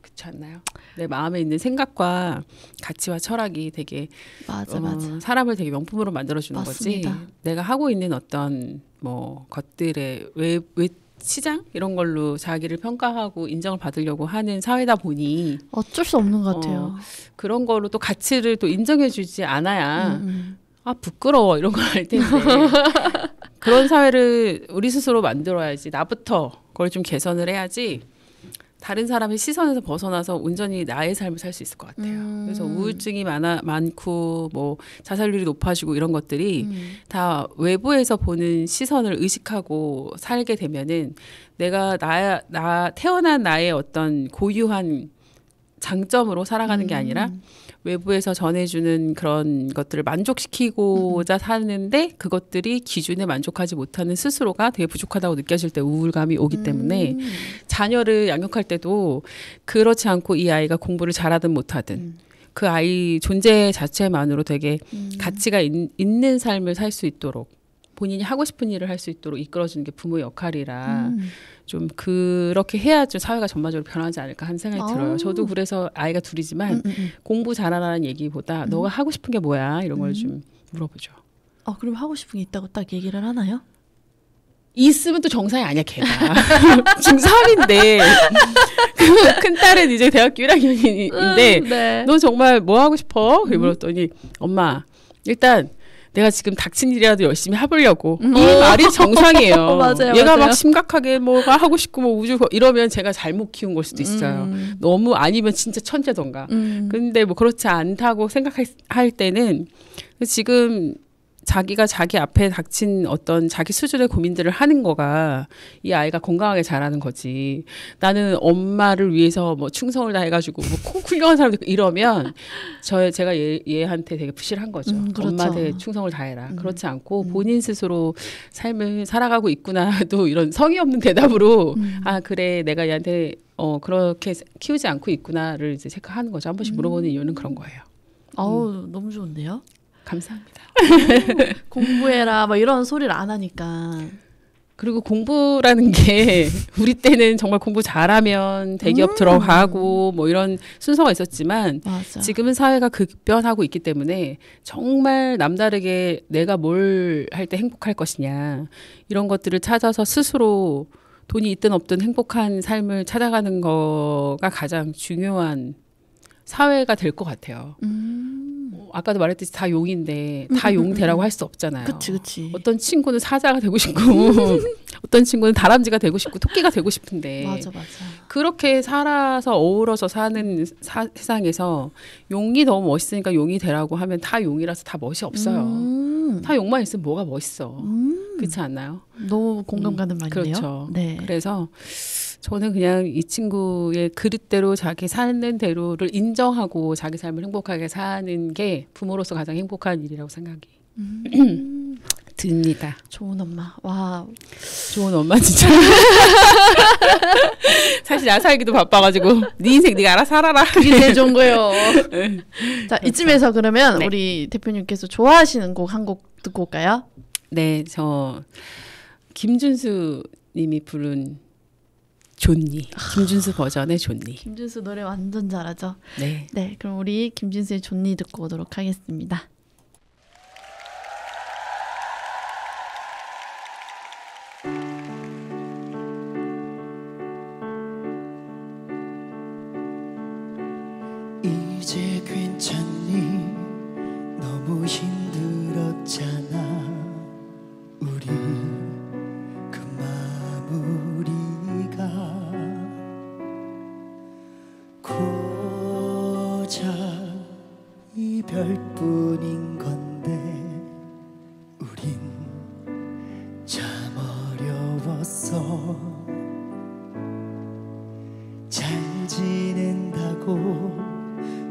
그렇지 않나요? 내 마음에 있는 생각과 가치와 철학이 되게 맞아. 사람을 되게 명품으로 만들어주는 맞습니다. 거지. 내가 하고 있는 어떤 뭐 것들의 왜 시장 이런 걸로 자기를 평가하고 인정을 받으려고 하는 사회다 보니 어쩔 수 없는 것 같아요. 그런 걸로 또 가치를 또 인정해주지 않아야 아 부끄러워 이런 걸 할 텐데 그런 사회를 우리 스스로 만들어야지. 나부터 그걸 좀 개선을 해야지 다른 사람의 시선에서 벗어나서 온전히 나의 삶을 살 수 있을 것 같아요. 그래서 우울증이 많고 뭐 자살률이 높아지고 이런 것들이 다 외부에서 보는 시선을 의식하고 살게 되면은 내가 태어난 나의 어떤 고유한 장점으로 살아가는 게 아니라 외부에서 전해주는 그런 것들을 만족시키고자 사는데 그것들이 기준에 만족하지 못하는 스스로가 되게 부족하다고 느껴질 때 우울감이 오기 때문에 자녀를 양육할 때도 그렇지 않고 이 아이가 공부를 잘하든 못하든 그 아이 존재 자체만으로 되게 가치가 있는 삶을 살 수 있도록 본인이 하고 싶은 일을 할 수 있도록 이끌어주는 게 부모의 역할이라 좀 그렇게 해야 좀 사회가 전반적으로 변하지 않을까 하는 생각이 들어요. 저도 그래서 아이가 둘이지만 공부 잘하라는 얘기보다 너가 하고 싶은 게 뭐야 이런 걸 좀 물어보죠. 그럼 하고 싶은 게 있다고 딱 얘기를 하나요? 있으면 또 정상이 아니야 걔가. 중3인데 큰 딸은 이제 대학교 1학년인데 네. 너 정말 뭐 하고 싶어? 그래 물었더니 엄마 일단 내가 지금 닥친 일이라도 열심히 해보려고. 이 말이 정상이에요. 맞아요, 얘가 맞아요. 막 심각하게 뭐가 하고 싶고 뭐 우주 이러면 제가 잘못 키운 걸 수도 있어요. 너무 아니면 진짜 천재던가. 근데 뭐 그렇지 않다고 생각할 때는 지금 자기가 자기 앞에 닥친 어떤 자기 수준의 고민들을 하는 거가 이 아이가 건강하게 자라는 거지. 나는 엄마를 위해서 뭐 충성을 다해가지고 뭐 콩 훌륭한 사람들 이러면 제가 얘한테 되게 부실한 거죠. 그렇죠. 엄마한테 충성을 다해라. 그렇지 않고 본인 스스로 삶을 살아가고 있구나. 또 이런 성의 없는 대답으로 아 그래 내가 얘한테 그렇게 키우지 않고 있구나를 이제 체크하는 거죠. 한 번씩 물어보는 이유는 그런 거예요. 너무 좋은데요? 감사합니다. 공부해라 막 이런 소리를 안 하니까. 그리고 공부라는 게 우리 때는 정말 공부 잘하면 대기업 들어가고 뭐 이런 순서가 있었지만 맞아. 지금은 사회가 급변하고 있기 때문에 정말 남다르게 내가 뭘 할 때 행복할 것이냐 이런 것들을 찾아서 스스로 돈이 있든 없든 행복한 삶을 찾아가는 거가 가장 중요한 사회가 될 것 같아요. 아까도 말했듯이 다 용인데 다 용 되라고 할 수 없잖아요. 그치. 어떤 친구는 사자가 되고 싶고 어떤 친구는 다람쥐가 되고 싶고 토끼가 되고 싶은데 맞아. 그렇게 살아서 어우러져 사는 세상에서 용이 너무 멋있으니까 용이 되라고 하면 다 용이라서 다 멋이 없어요. 다 용만 있으면 뭐가 멋있어. 그렇지 않나요? 너무 공감 가는 말인데요. 그렇죠. 네. 그래서 저는 그냥 이 친구의 그릇대로 자기 사는 대로를 인정하고 자기 삶을 행복하게 사는 게 부모로서 가장 행복한 일이라고 생각이 듭니다. 좋은 엄마. 와. 좋은 엄마 진짜. 사실 나 살기도 바빠가지고 네 인생 네가 알아서 살아라. 그게 제일 좋은 거예요. 자, 그렇죠. 이쯤에서 그러면 네. 우리 대표님께서 좋아하시는 곡 한 곡 듣고 올까요? 네, 저 김준수 님이 부른 존니. 김준수 버전의 존니. 김준수 노래 완전 잘하죠. 네. 네, 그럼 우리 김준수의 존니 듣고 오도록 하겠습니다. 이제 괜찮니? 너무 힘들었잖아. 우리 그 마무리가 이별뿐인 건데 우린 참 어려웠어. 잘 지낸다고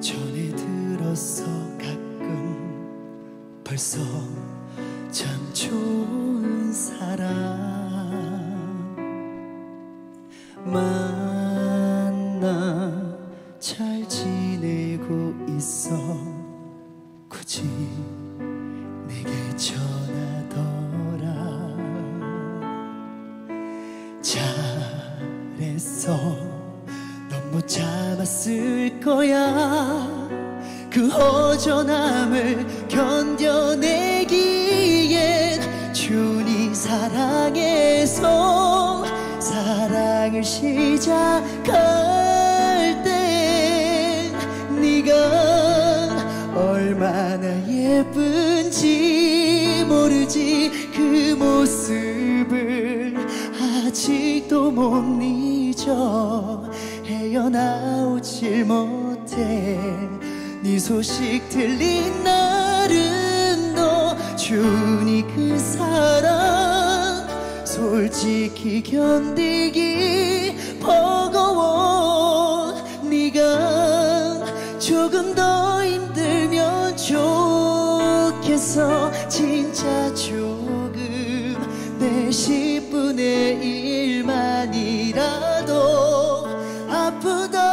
전해 들었어. 가끔 벌써 참 좋은 사람 만나 잘 지내고 있어. 굳이 내게 전하더라. 잘했어. 넌 못 참았을 거야. 그 허전함을 견뎌내기엔 주니 사랑해서 사랑을 시작할 때 네가 얼마나 예쁜지 모르지. 그 모습을 아직도 못 잊어. 헤어나오질 못해. 네 소식 들린 날은 너 주니 그 사랑 솔직히 견디기 버거워. 네가 조금 더 힘들면 좋겠어. 진짜 조금 내 10분의 1만이라도 아프다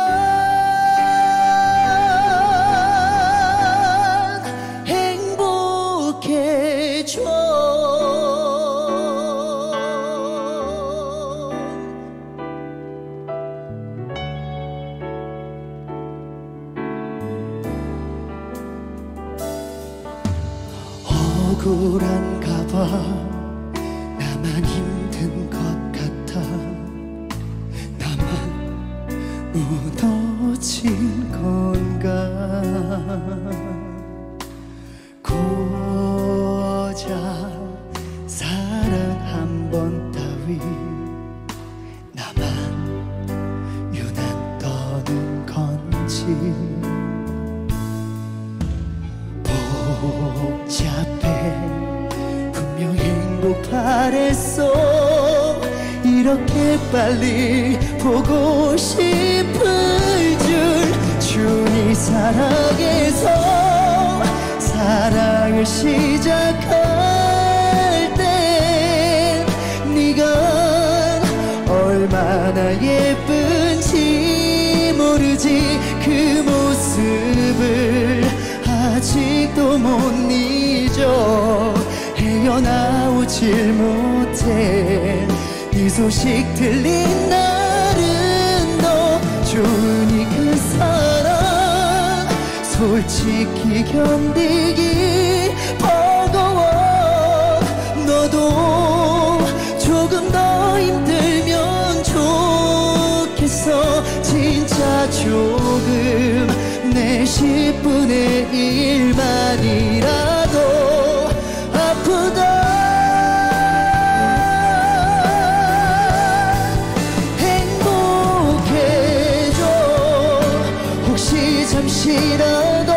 억울한가 봐. 나만 힘든 것 같아. 나만 무너진 건가. 고작 사랑 한 번 따위 나만 유난 떠는 건지. 복잡해. 분명 행복 바랬어. 이렇게 빨리 보고 싶을 줄. 주니 사랑해서 사랑을 시작할 때 네가 얼마나 예쁜지 모르지. 그 모습을 아직도 못 잊어. 헤어나오질 못해. 네 소식 들린 날은 너 주니 그 사랑 솔직히 견디기 버거워. 너도 조금 더 힘들면 좋겠어. 진짜 조금 내 10분의 1만이라도 아프다 행복해져. 혹시 잠시라도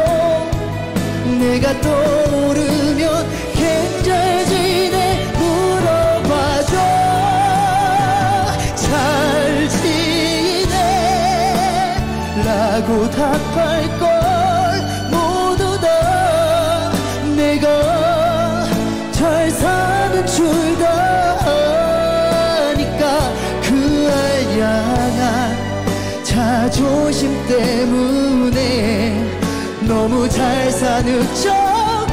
내가 떠오르면 괜잘 지내 물어봐줘. 잘 지내 라고 답할걸. 모두 다 내가 잘 사는 줄 다 아니까. 그 알량한 자존심 때문에 너무 잘 사는 척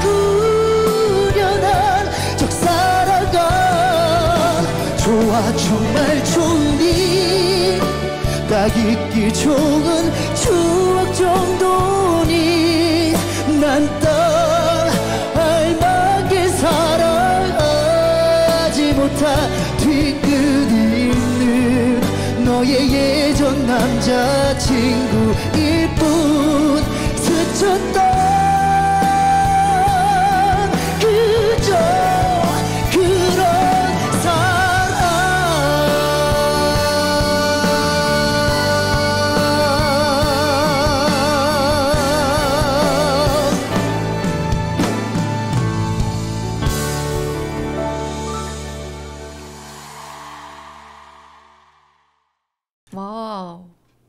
후련한 척 살아가. 좋아 정말 좋니. 딱 잊기 좋은 추억 정도니. 난 딱 알맞게 사랑하지 못한 뒤끝 있는 너의 예전 남자친구일 뿐. 스쳤던 그저 그런 사랑.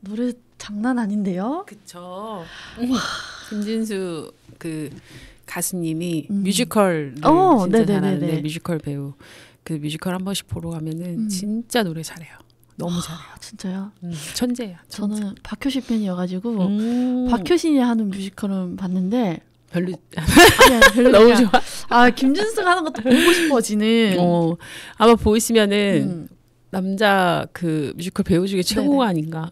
노래 장난 아닌데요? 그쵸. 김진수 그 가수님이 뮤지컬을 진짜 네네네네. 잘하는데 뮤지컬 배우. 그 뮤지컬 한 번씩 보러 가면은 진짜 노래 잘해요. 너무 잘해요. 진짜요? 천재예요. 천재. 저는 박효신 팬이어가지고 박효신이 하는 뮤지컬은 봤는데 별로 아니야, 별로 너무 좋아. 아 김준수가 하는 것도 보고 싶어지는. 아마 보시면은 남자 그 뮤지컬 배우 중에 최고가 네네. 아닌가.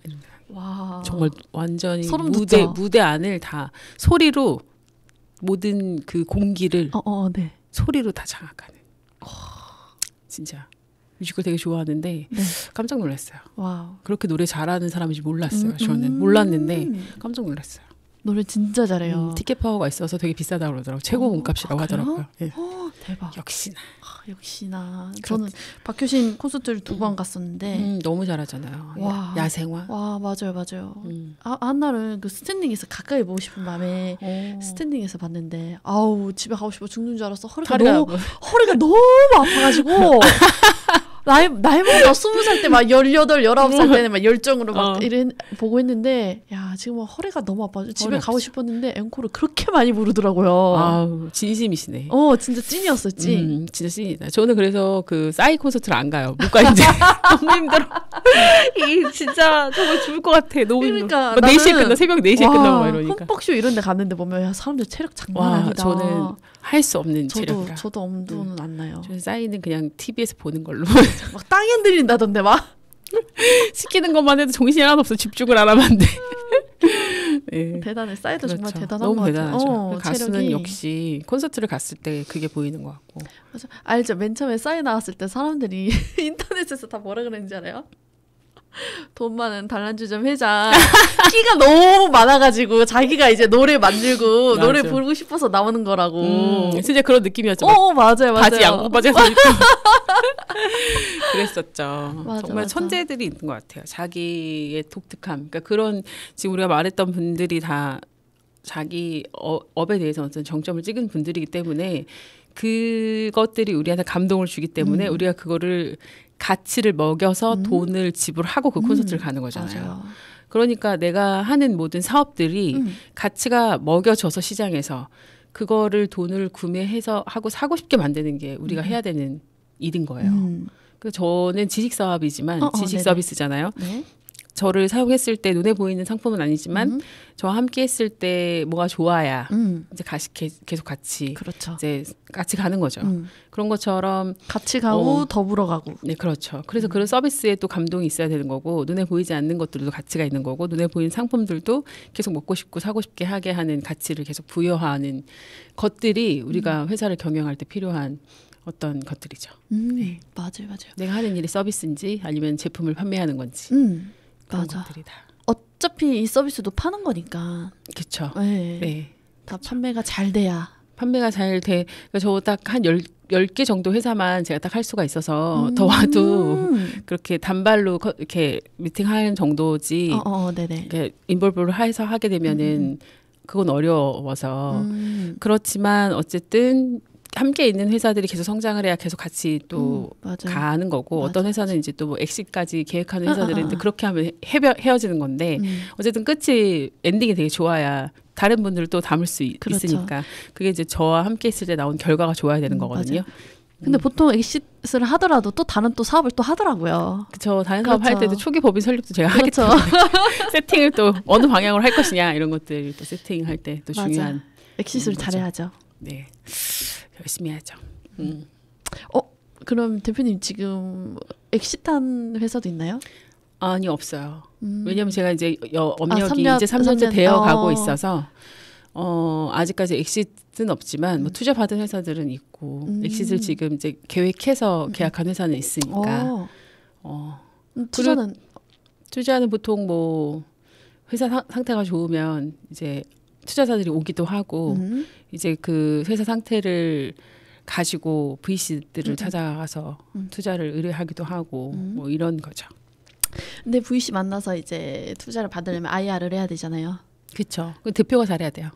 와 정말 완전히 소름 돋죠? 무대 안을 다 소리로 모든 그 공기를 네. 소리로 다 장악하는. 진짜 뮤지컬 되게 좋아하는데 네. 깜짝 놀랐어요. 와우. 그렇게 노래 잘하는 사람인지 몰랐어요. 저는 몰랐는데 깜짝 놀랐어요. 노래 진짜 잘해요. 티켓 파워가 있어서 되게 비싸다고 그러더라고요. 최고 몸값이라고 하더라고요. 예. 대박. 역시나. 역시나. 저는 박효신 콘서트를 2번 갔었는데 너무 잘하잖아요. 와. 야생화. 와 맞아요. 한날은 그 스탠딩에서 가까이 보고 싶은 마음에 스탠딩에서 봤는데 아우 집에 가고 싶어 죽는 줄 알았어. 허리가 너무 아파가지고 나이보다 20살 때 막 18, 19살 때는 막 열정으로 막 보고 했는데 야 지금 허리가 너무 아파서 집에 가고 싶었는데 앵콜을 그렇게 많이 부르더라고요. 아우 진심이시네. 진짜 찐이었어요. 찐. 진짜 찐이다. 저는 그래서 그 싸이 콘서트를 안 가요. 못 가 이제. 너무 힘들어. 이 진짜 정말 죽을 것 같아. 너무 그러니까 힘들어. 4시에 끝나 새벽 4시에 끝나고 막 이러니까. 흠뻑쇼 이런 데 갔는데 보면 야, 사람들 체력 장난 아니다. 저는 할 수 없는 체력이라. 저도 엄두는 안 나요. 저는 싸이는 그냥 TV에서 보는 걸로. 막 땅에 흔들린다던데 막. 시키는 것만 해도 정신이 하나도 없어. 집중을 안 하면 안 돼. 네. 대단해. 싸이도 그렇죠. 정말 대단한 너무 것 같아요. 대단하죠. 가수는 체력이. 역시 콘서트를 갔을 때 그게 보이는 것 같고. 맞아. 알죠. 맨 처음에 싸이 나왔을 때 사람들이 인터넷에서 다 뭐라 그랬는지 알아요? 돈 많은 단란주점 회장 끼가 너무 많아가지고 자기가 이제 노래 만들고 맞아. 노래 부르고 싶어서 나오는 거라고. 진짜 그런 느낌이었죠. 맞아요. 바지 양복 바지에서 입고 그랬었죠. 맞아, 정말 맞아. 천재들이 있는 것 같아요. 자기의 독특함. 그러니까 그런 지금 우리가 말했던 분들이 다 자기 업에 대해서 어떤 정점을 찍은 분들이기 때문에 그것들이 우리한테 감동을 주기 때문에 우리가 그거를 가치를 먹여서 돈을 지불하고 그 콘서트를 가는 거잖아요. 맞아요. 그러니까 내가 하는 모든 사업들이 가치가 먹여져서 시장에서 그거를 돈을 구매해서 하고 사고 싶게 만드는 게 우리가 해야 되는 일인 거예요. 그래서 저는 지식 사업이지만 지식 네네. 서비스잖아요. 네. 저를 사용했을 때 눈에 보이는 상품은 아니지만 저와 함께 했을 때 뭐가 좋아야 이제 계속 같이 그렇죠. 이제 같이 가는 거죠. 그런 것처럼 같이 가고 더불어 가고. 네, 그렇죠. 그래서 그런 서비스에 또 감동이 있어야 되는 거고 눈에 보이지 않는 것들도 가치가 있는 거고 눈에 보이는 상품들도 계속 먹고 싶고 사고 싶게 하게 하는 가치를 계속 부여하는 것들이 우리가 회사를 경영할 때 필요한 어떤 것들이죠. 네. 맞아요. 내가 하는 일이 서비스인지 아니면 제품을 판매하는 건지 그런 맞아. 것들이다. 어차피 이 서비스도 파는 거니까. 그렇죠. 네. 네. 다 판매가 잘 돼야. 판매가 잘 돼. 그러니까 저 딱 한 10개 정도 회사만 제가 딱 할 수가 있어서 더 와도 그렇게 단발로 이렇게 미팅하는 정도지. 네네. 이렇게 인볼브를 해서 하게 되면은 그건 어려워서. 그렇지만 어쨌든 함께 있는 회사들이 계속 성장을 해야 계속 같이 또 가는 거고 어떤 회사는 이제 또 뭐 엑시트까지 계획하는 회사들은 그렇게 하면 헤어지는 건데 어쨌든 끝이 엔딩이 되게 좋아야 다른 분들을 또 담을 수 그렇죠. 있으니까 그게 이제 저와 함께 있을 때 나온 결과가 좋아야 되는 거거든요. 근데 보통 엑시트를 하더라도 또 다른 또 사업을 또 하더라고요. 그렇죠. 다른 사업 할 때도 초기 법인 설립도 제가 하기 그렇죠. 때문에 세팅을 또 어느 방향으로 할 것이냐 이런 것들 또 세팅할 때 또 중요한 엑시트를 잘해야죠. 네. 열심히 하죠. 그럼 대표님 지금 엑시트한 회사도 있나요? 아니 없어요. 왜냐면 제가 이제 업력이 3년, 이제 3년째 되어 가고 어. 있어서 아직까지 엑시트는 없지만 뭐 투자 받은 회사들은 있고 엑시트를 지금 이제 계획해서 계약한 회사는 있으니까. 투자는 보통 뭐 회사 상태가 좋으면 이제 투자자들이 오기도 하고 이제 그 회사 상태를 가지고 VC들을 찾아가서 투자를 의뢰하기도 하고 뭐 이런 거죠. 근데 VC 만나서 이제 투자를 받으려면 IR을 해야 되잖아요. 그렇죠. 대표가 잘해야 돼요.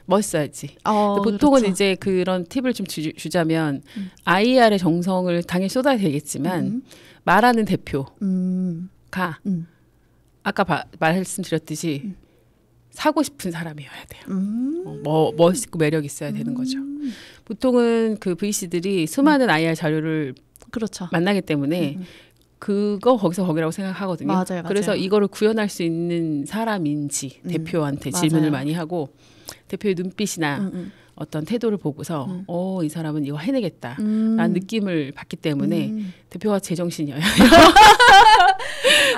멋있어야지. 보통은 그렇죠. 이제 그런 팁을 좀 주자면 IR의 정성을 당연히 쏟아야 되겠지만 말하는 대표가 아까 말씀드렸듯이 사고 싶은 사람이어야 돼요. 멋있고 매력 있어야 되는 거죠. 보통은 그 VC들이 수많은 IR 자료를 그렇죠. 만나기 때문에 그거 거기서 거기라고 생각하거든요. 맞아요. 그래서 이거를 구현할 수 있는 사람인지 대표한테 질문을 많이 하고 대표의 눈빛이나 어떤 태도를 보고서 이 사람은 이거 해내겠다 라는 느낌을 받기 때문에 대표가 제정신이어요.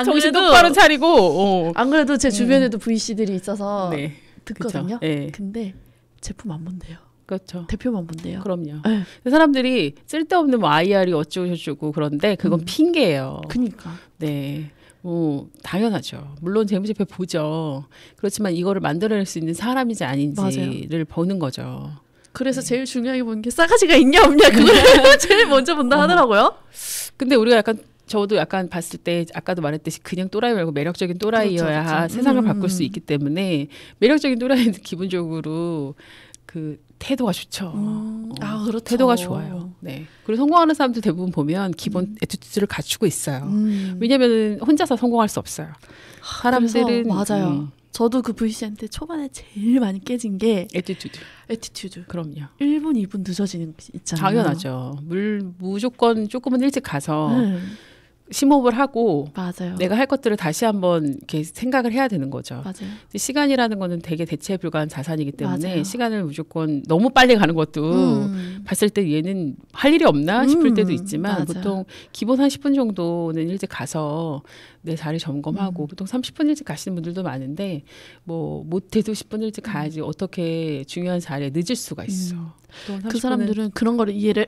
정신 똑바로 차리고 안 그래도 제 주변에도 VC들이 있어서 네. 듣거든요. 네. 근데 제품 안 본대요. 그렇죠. 대표만 본대요. 그럼요. 네. 사람들이 쓸데없는 뭐 IR이 어쩌고 저쩌고 그런데 그건 핑계예요. 그니까. 네. 당연하죠. 물론 재무제표 보죠. 그렇지만 이거를 만들어낼 수 있는 사람인지 아닌지를 맞아요. 보는 거죠. 그래서 제일 중요하게 보는 게 싸가지가 있냐 없냐 그걸 제일 먼저 본다 하더라고요. 근데 우리가 저도 약간 봤을 때 아까도 말했듯이 그냥 또라이 말고 매력적인 또라이여야 그렇죠. 세상을 바꿀 수 있기 때문에 매력적인 또라이는 기본적으로 그 태도가 좋죠. 그렇죠. 태도가 좋아요. 네. 그리고 성공하는 사람들 대부분 보면 기본 에티튜드를 갖추고 있어요. 왜냐하면 혼자서 성공할 수 없어요. 사람들은 맞아요. 저도 그 VC한테 초반에 제일 많이 깨진 게 에티튜드. 그럼요. 1분, 2분 늦어지는 거 있잖아요. 당연하죠. 무조건 조금은 일찍 가서 심호흡을 하고 맞아요. 내가 할 것들을 다시 한번 이렇게 생각을 해야 되는 거죠. 맞아요. 시간이라는 거는 되게 대체 불가한 자산이기 때문에 맞아요. 시간을 무조건 너무 빨리 가는 것도 봤을 때 얘는 할 일이 없나 싶을 때도 있지만 맞아요. 보통 기본 한 10분 정도는 일찍 가서 내 자리 점검하고 보통 30분 일찍 가시는 분들도 많은데 뭐 못해도 10분 일찍 가야지 어떻게 중요한 자리에 늦을 수가 있어. 그 사람들은 그런 거를 이해를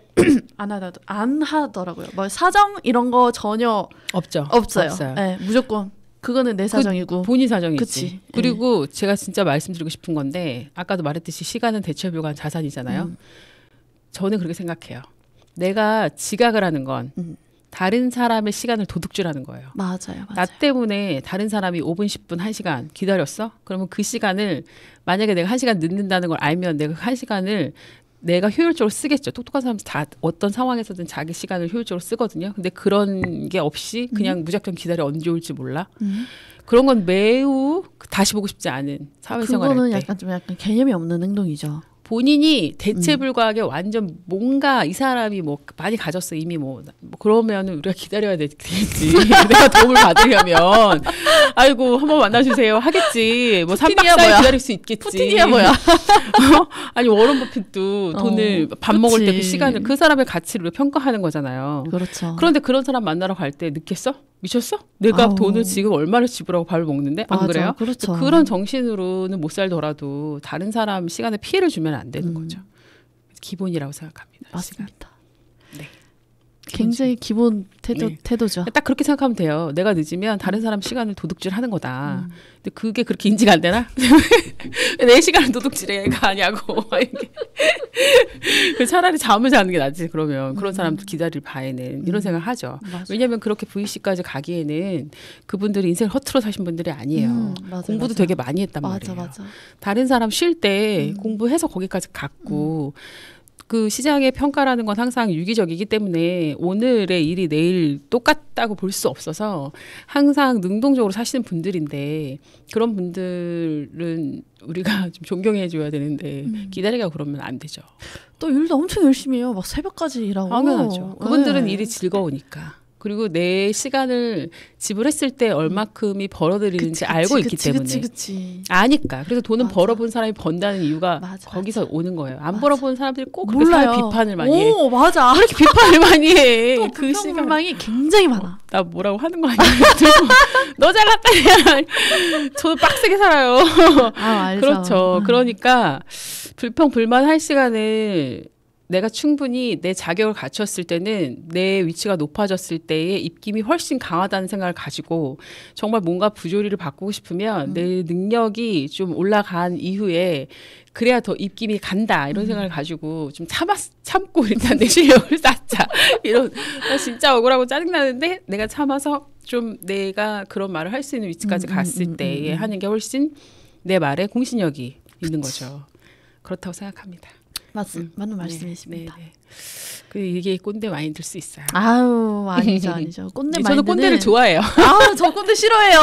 안 하더라고요. 뭐 사정 이런 거 전혀 없어요. 네, 무조건 그거는 내 사정이고 본인 사정이지. 그치. 그리고 제가 진짜 말씀드리고 싶은 건데 아까도 말했듯이 시간은 대체 불가한 자산이잖아요. 저는 그렇게 생각해요. 내가 지각을 하는 건 다른 사람의 시간을 도둑질하는 거예요. 맞아요. 나 때문에 다른 사람이 5분, 10분, 1시간 기다렸어? 그러면 그 시간을 만약에 내가 1시간 늦는다는 걸 알면 내가 그 1시간을 내가 효율적으로 쓰겠죠. 똑똑한 사람은 다 어떤 상황에서든 자기 시간을 효율적으로 쓰거든요. 근데 그런 게 없이 그냥 무작정 기다려 언제 올지 몰라. 그런 건 매우 다시 보고 싶지 않은 사회생활 할 때. 그거는 약간 개념이 없는 행동이죠. 본인이 대체불가하게 완전 뭔가 이 사람이 뭐 많이 가졌어 이미 뭐 그러면 우리가 기다려야 되겠지. 내가 도움을 받으려면 아이고 한번 만나주세요 하겠지. 뭐 3박 4일 기다릴 수 있겠지. 푸틴이야 뭐야. 아니 워런 버핏도 돈을 밥 먹을 때 그 시간을 그 사람의 가치를 평가하는 거잖아요. 그렇죠. 그런데 그런 사람 만나러 갈 때 늦겠어? 미쳤어? 내가 돈을 지금 얼마를 지불하고 밥을 먹는데? 안 그래요? 그렇죠. 그런 정신으로는 못 살더라도 다른 사람 시간에 피해를 주면 안 되는 거죠. 기본이라고 생각합니다. 맞습니다. 네. 굉장히 기본 태도죠. 딱 그렇게 생각하면 돼요. 내가 늦으면 다른 사람 시간을 도둑질하는 거다. 근데 그게 그렇게 인지가 안 되나? 내 시간을 도둑질해가 아니냐고. 차라리 잠을 자는 게 낫지. 그러면 그런 사람들 기다릴 바에는 이런 생각을 하죠. 왜냐하면 그렇게 VC까지 가기에는 그분들이 인생을 허투루 사신 분들이 아니에요. 공부도 되게 많이 했단 말이에요. 맞아. 다른 사람 쉴 때 공부해서 거기까지 갔고 그 시장의 평가라는 건 항상 유기적이기 때문에 오늘의 일이 내일 똑같다고 볼 수 없어서 항상 능동적으로 사시는 분들인데 그런 분들은 우리가 좀 존경해줘야 되는데 기다리가 그러면 안 되죠. 또 일도 엄청 열심히 해요. 막 새벽까지 일하고. 당연하죠. 그분들은 일이 즐거우니까. 그리고 내 시간을 지불했을 때 얼마큼이 벌어들이는지 알고 있기 때문에. 그치. 아니까. 그래서 돈은 벌어본 사람이 번다는 이유가 거기서 오는 거예요. 안 벌어본 사람들이 꼭 그렇게 사회 비판을 많이 해. 오, 맞아. 왜 이렇게 비판을 많이 해. 또 그 불평불만이 굉장히 많아. 나 뭐라고 하는 거 아니야? 너 잘났다. 저도 빡세게 살아요. 알죠. 그렇죠. 그러니까 불평불만할 시간을 내가 충분히 내 자격을 갖췄을 때는 내 위치가 높아졌을 때의 입김이 훨씬 강하다는 생각을 가지고 정말 뭔가 부조리를 바꾸고 싶으면 내 능력이 좀 올라간 이후에 그래야 더 입김이 간다 이런 생각을 가지고 좀 참고 일단 내 실력을 쌓자 이런 진짜 억울하고 짜증나는데 내가 참아서 좀 내가 그런 말을 할 수 있는 위치까지 갔을 때에 하는 게 훨씬 내 말에 공신력이 있는 거죠. 그렇다고 생각합니다. 맞는 말씀이십니다. 네. 그 이게 꼰대 마인드일 수 있어요. 아유 아니죠. 꼰대 마인드는 저는 꼰대를 좋아해요. 저 꼰대 싫어해요.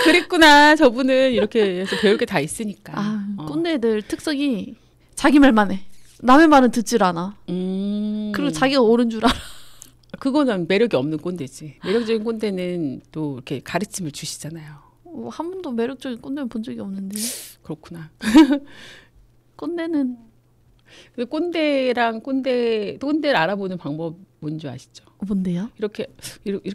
그랬구나. 저분은 이렇게 해서 배울 게 다 있으니까. 꼰대들 특성이 자기 말만 해. 남의 말은 듣질 않아. 그리고 자기가 옳은 줄 알아. 그거는 매력이 없는 꼰대지. 매력적인 꼰대는 또 이렇게 가르침을 주시잖아요. 한 번도 매력적인 꼰대는 본 적이 없는데. 그렇구나. 꼰대는 꼰대랑 꼰대를 알아보는 방법 뭔지 아시죠? 뭔데요? 이렇게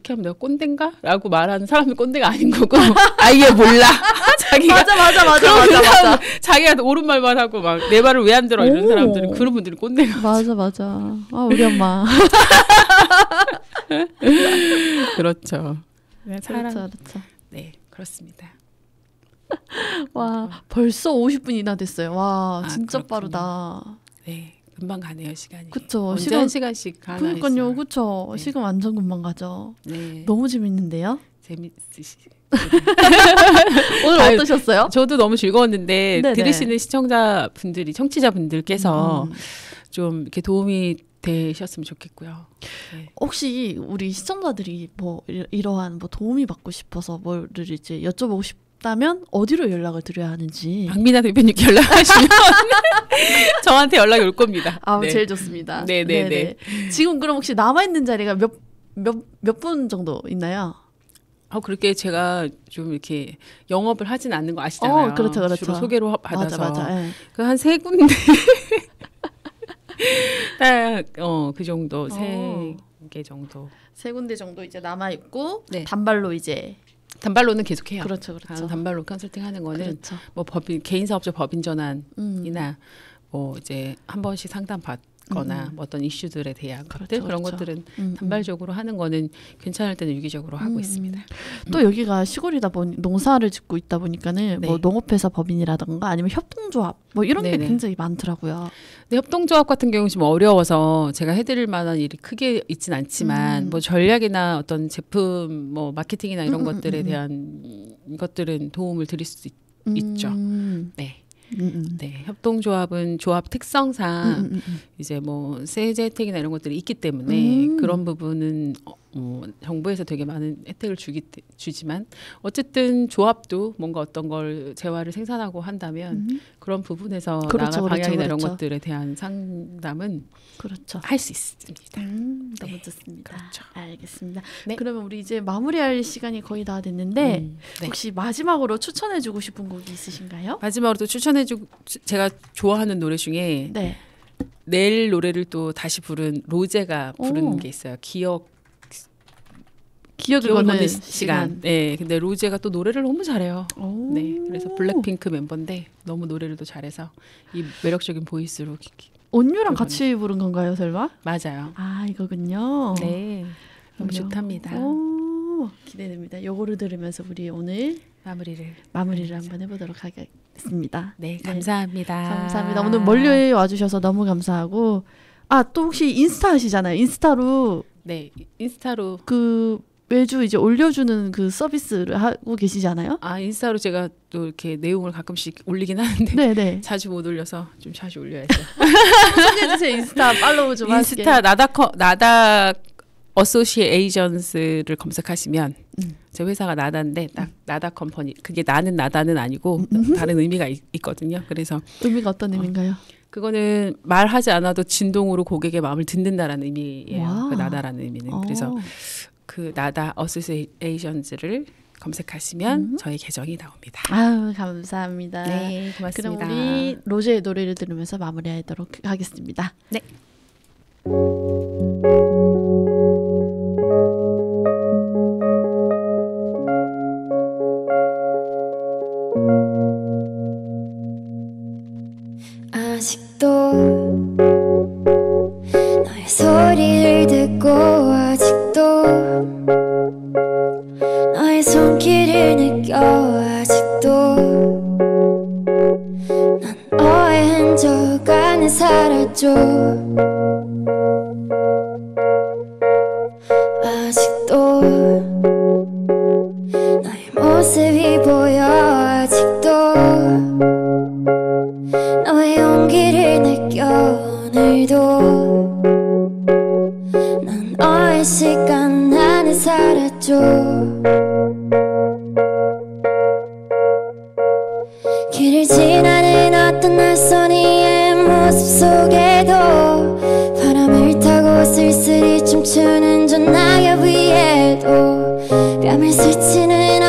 하면 내가 꼰대인가? 라고 말하는 사람은 꼰대가 아닌 거고 아예 몰라. 자기가 맞아. 자기가 옳은 말만 하고 막 내 말을 왜 안 들어 이런 사람들은 그런 분들은 꼰대가 맞아. 우리 엄마. 그렇죠. 네, 그렇죠. 네, 그렇습니다. 와, 벌써 50분이나 됐어요. 와, 진짜 그렇군요. 빠르다. 네, 금방 가네요, 시간이. 그쵸. 언제 한 시간씩 가나 그러니까요, 했어요. 그쵸. 네. 시간 완전 금방 가죠. 네. 너무 재밌는데요? 재밌으시. 오늘 어떠셨어요? 저도 너무 즐거웠는데 네네. 들으시는 청취자분들께서 좀 이렇게 도움이 되셨으면 좋겠고요. 네. 혹시 우리 시청자들이 뭐 이러한 뭐 도움이 받고 싶어서 뭐를 이제 여쭤보고 싶다면 어디로 연락을 드려야 하는지. 박민아 대표님께 연락하시면 저한테 연락이 올 겁니다. 네. 제일 좋습니다. 네네네. 지금 그럼 혹시 남아있는 자리가 몇 분 정도 있나요? 그렇게 제가 좀 이렇게 영업을 하진 않는 거 아시잖아요. 그렇죠. 주로 소개로 받아서. 맞아. 예. 한 3군데. 그 정도, 3개 정도. 3군데 정도 이제 남아있고, 네. 단발로 이제. 단발로는 계속해요. 그렇죠. 단발로 컨설팅 하는 거는 그렇죠. 뭐 개인 사업자 법인 전환이나 뭐 이제 한 번씩 상담 받거나 뭐 어떤 이슈들에 대한 것들 그런 것들은 단발적으로 하는 거는 괜찮을 때는 유기적으로 하고 있습니다. 또 여기가 시골이다 보니 농사를 짓고 있다 보니까는 네. 뭐 농업회사 법인이라든가 아니면 협동조합 뭐 이런 게 네네. 굉장히 많더라고요. 근데 협동조합 같은 경우는 좀 어려워서 제가 해드릴 만한 일이 크게 있진 않지만 뭐 전략이나 어떤 제품 뭐 마케팅이나 이런 것들에 대한 것들은 도움을 드릴 수 있죠. 네. 네, 협동조합은 조합 특성상 이제 뭐 세제 혜택이나 이런 것들이 있기 때문에 그런 부분은 정부에서 되게 많은 혜택을 주지만 어쨌든 조합도 뭔가 어떤 걸 재화를 생산하고 한다면 그런 부분에서 나갈 방향이나 이런 것들에 대한 상담은 할 수 있습니다. 너무 좋습니다. 그렇죠. 알겠습니다. 네. 그러면 우리 이제 마무리할 시간이 거의 다 됐는데 혹시 마지막으로 추천해주고 싶은 곡이 있으신가요? 마지막으로 또 제가 좋아하는 노래 중에 내일 노래를 또 다시 부른 로제가 부르는 게 있어요. 기억을 걷는 시간. 네, 근데 로제가 또 노래를 너무 잘해요. 네, 그래서 블랙핑크 멤버인데 너무 노래를 또 잘해서 이 매력적인 보이스로 온유랑 같이 부른 건가요, 설마? 맞아요. 이거군요. 네, 너무 좋답니다. 기대됩니다. 요거를 들으면서 우리 오늘 마무리를 한번 해보도록 하겠습니다. 네, 감사합니다. 감사합니다. 오늘 멀리 와주셔서 너무 감사하고 또 혹시 인스타 하시잖아요. 인스타로 매주 이제 올려주는 그 서비스를 하고 계시잖아요. 인스타로 제가 또 이렇게 내용을 가끔씩 올리긴 하는데 네네. 자주 못 올려서 좀 자주 올려야죠. 소개해주세요. 인스타 팔로우 좀 하시게. 인스타 나닥 어소시에이전스를 검색하시면 제 회사가 나다인데 딱 나다 컴퍼니 그게 나다는 아니고 다른 의미가 있거든요. 그래서 의미가 어떤 의미인가요? 그거는 말하지 않아도 진동으로 고객의 마음을 듣는다라는 의미예요. 그 나다라는 의미는. 그래서 그 나다 어소시에이션즈를 검색하시면 저희 계정이 나옵니다. 감사합니다. 네, 고맙습니다. 그럼 우리 로제의 노래를 들으면서 마무리하도록 하겠습니다. 네. 아직도 너의 소리를 듣고 아직도 너의 손길을 느껴 아직도 난 너의 흔적 안에 살아줘 이 시간 안에 살았죠. 길을 지나는 어떤 낯선 이의 모습 속에도 바람을 타고 쓸쓸히 춤추는 저 나의 위에도 뺨을 스치는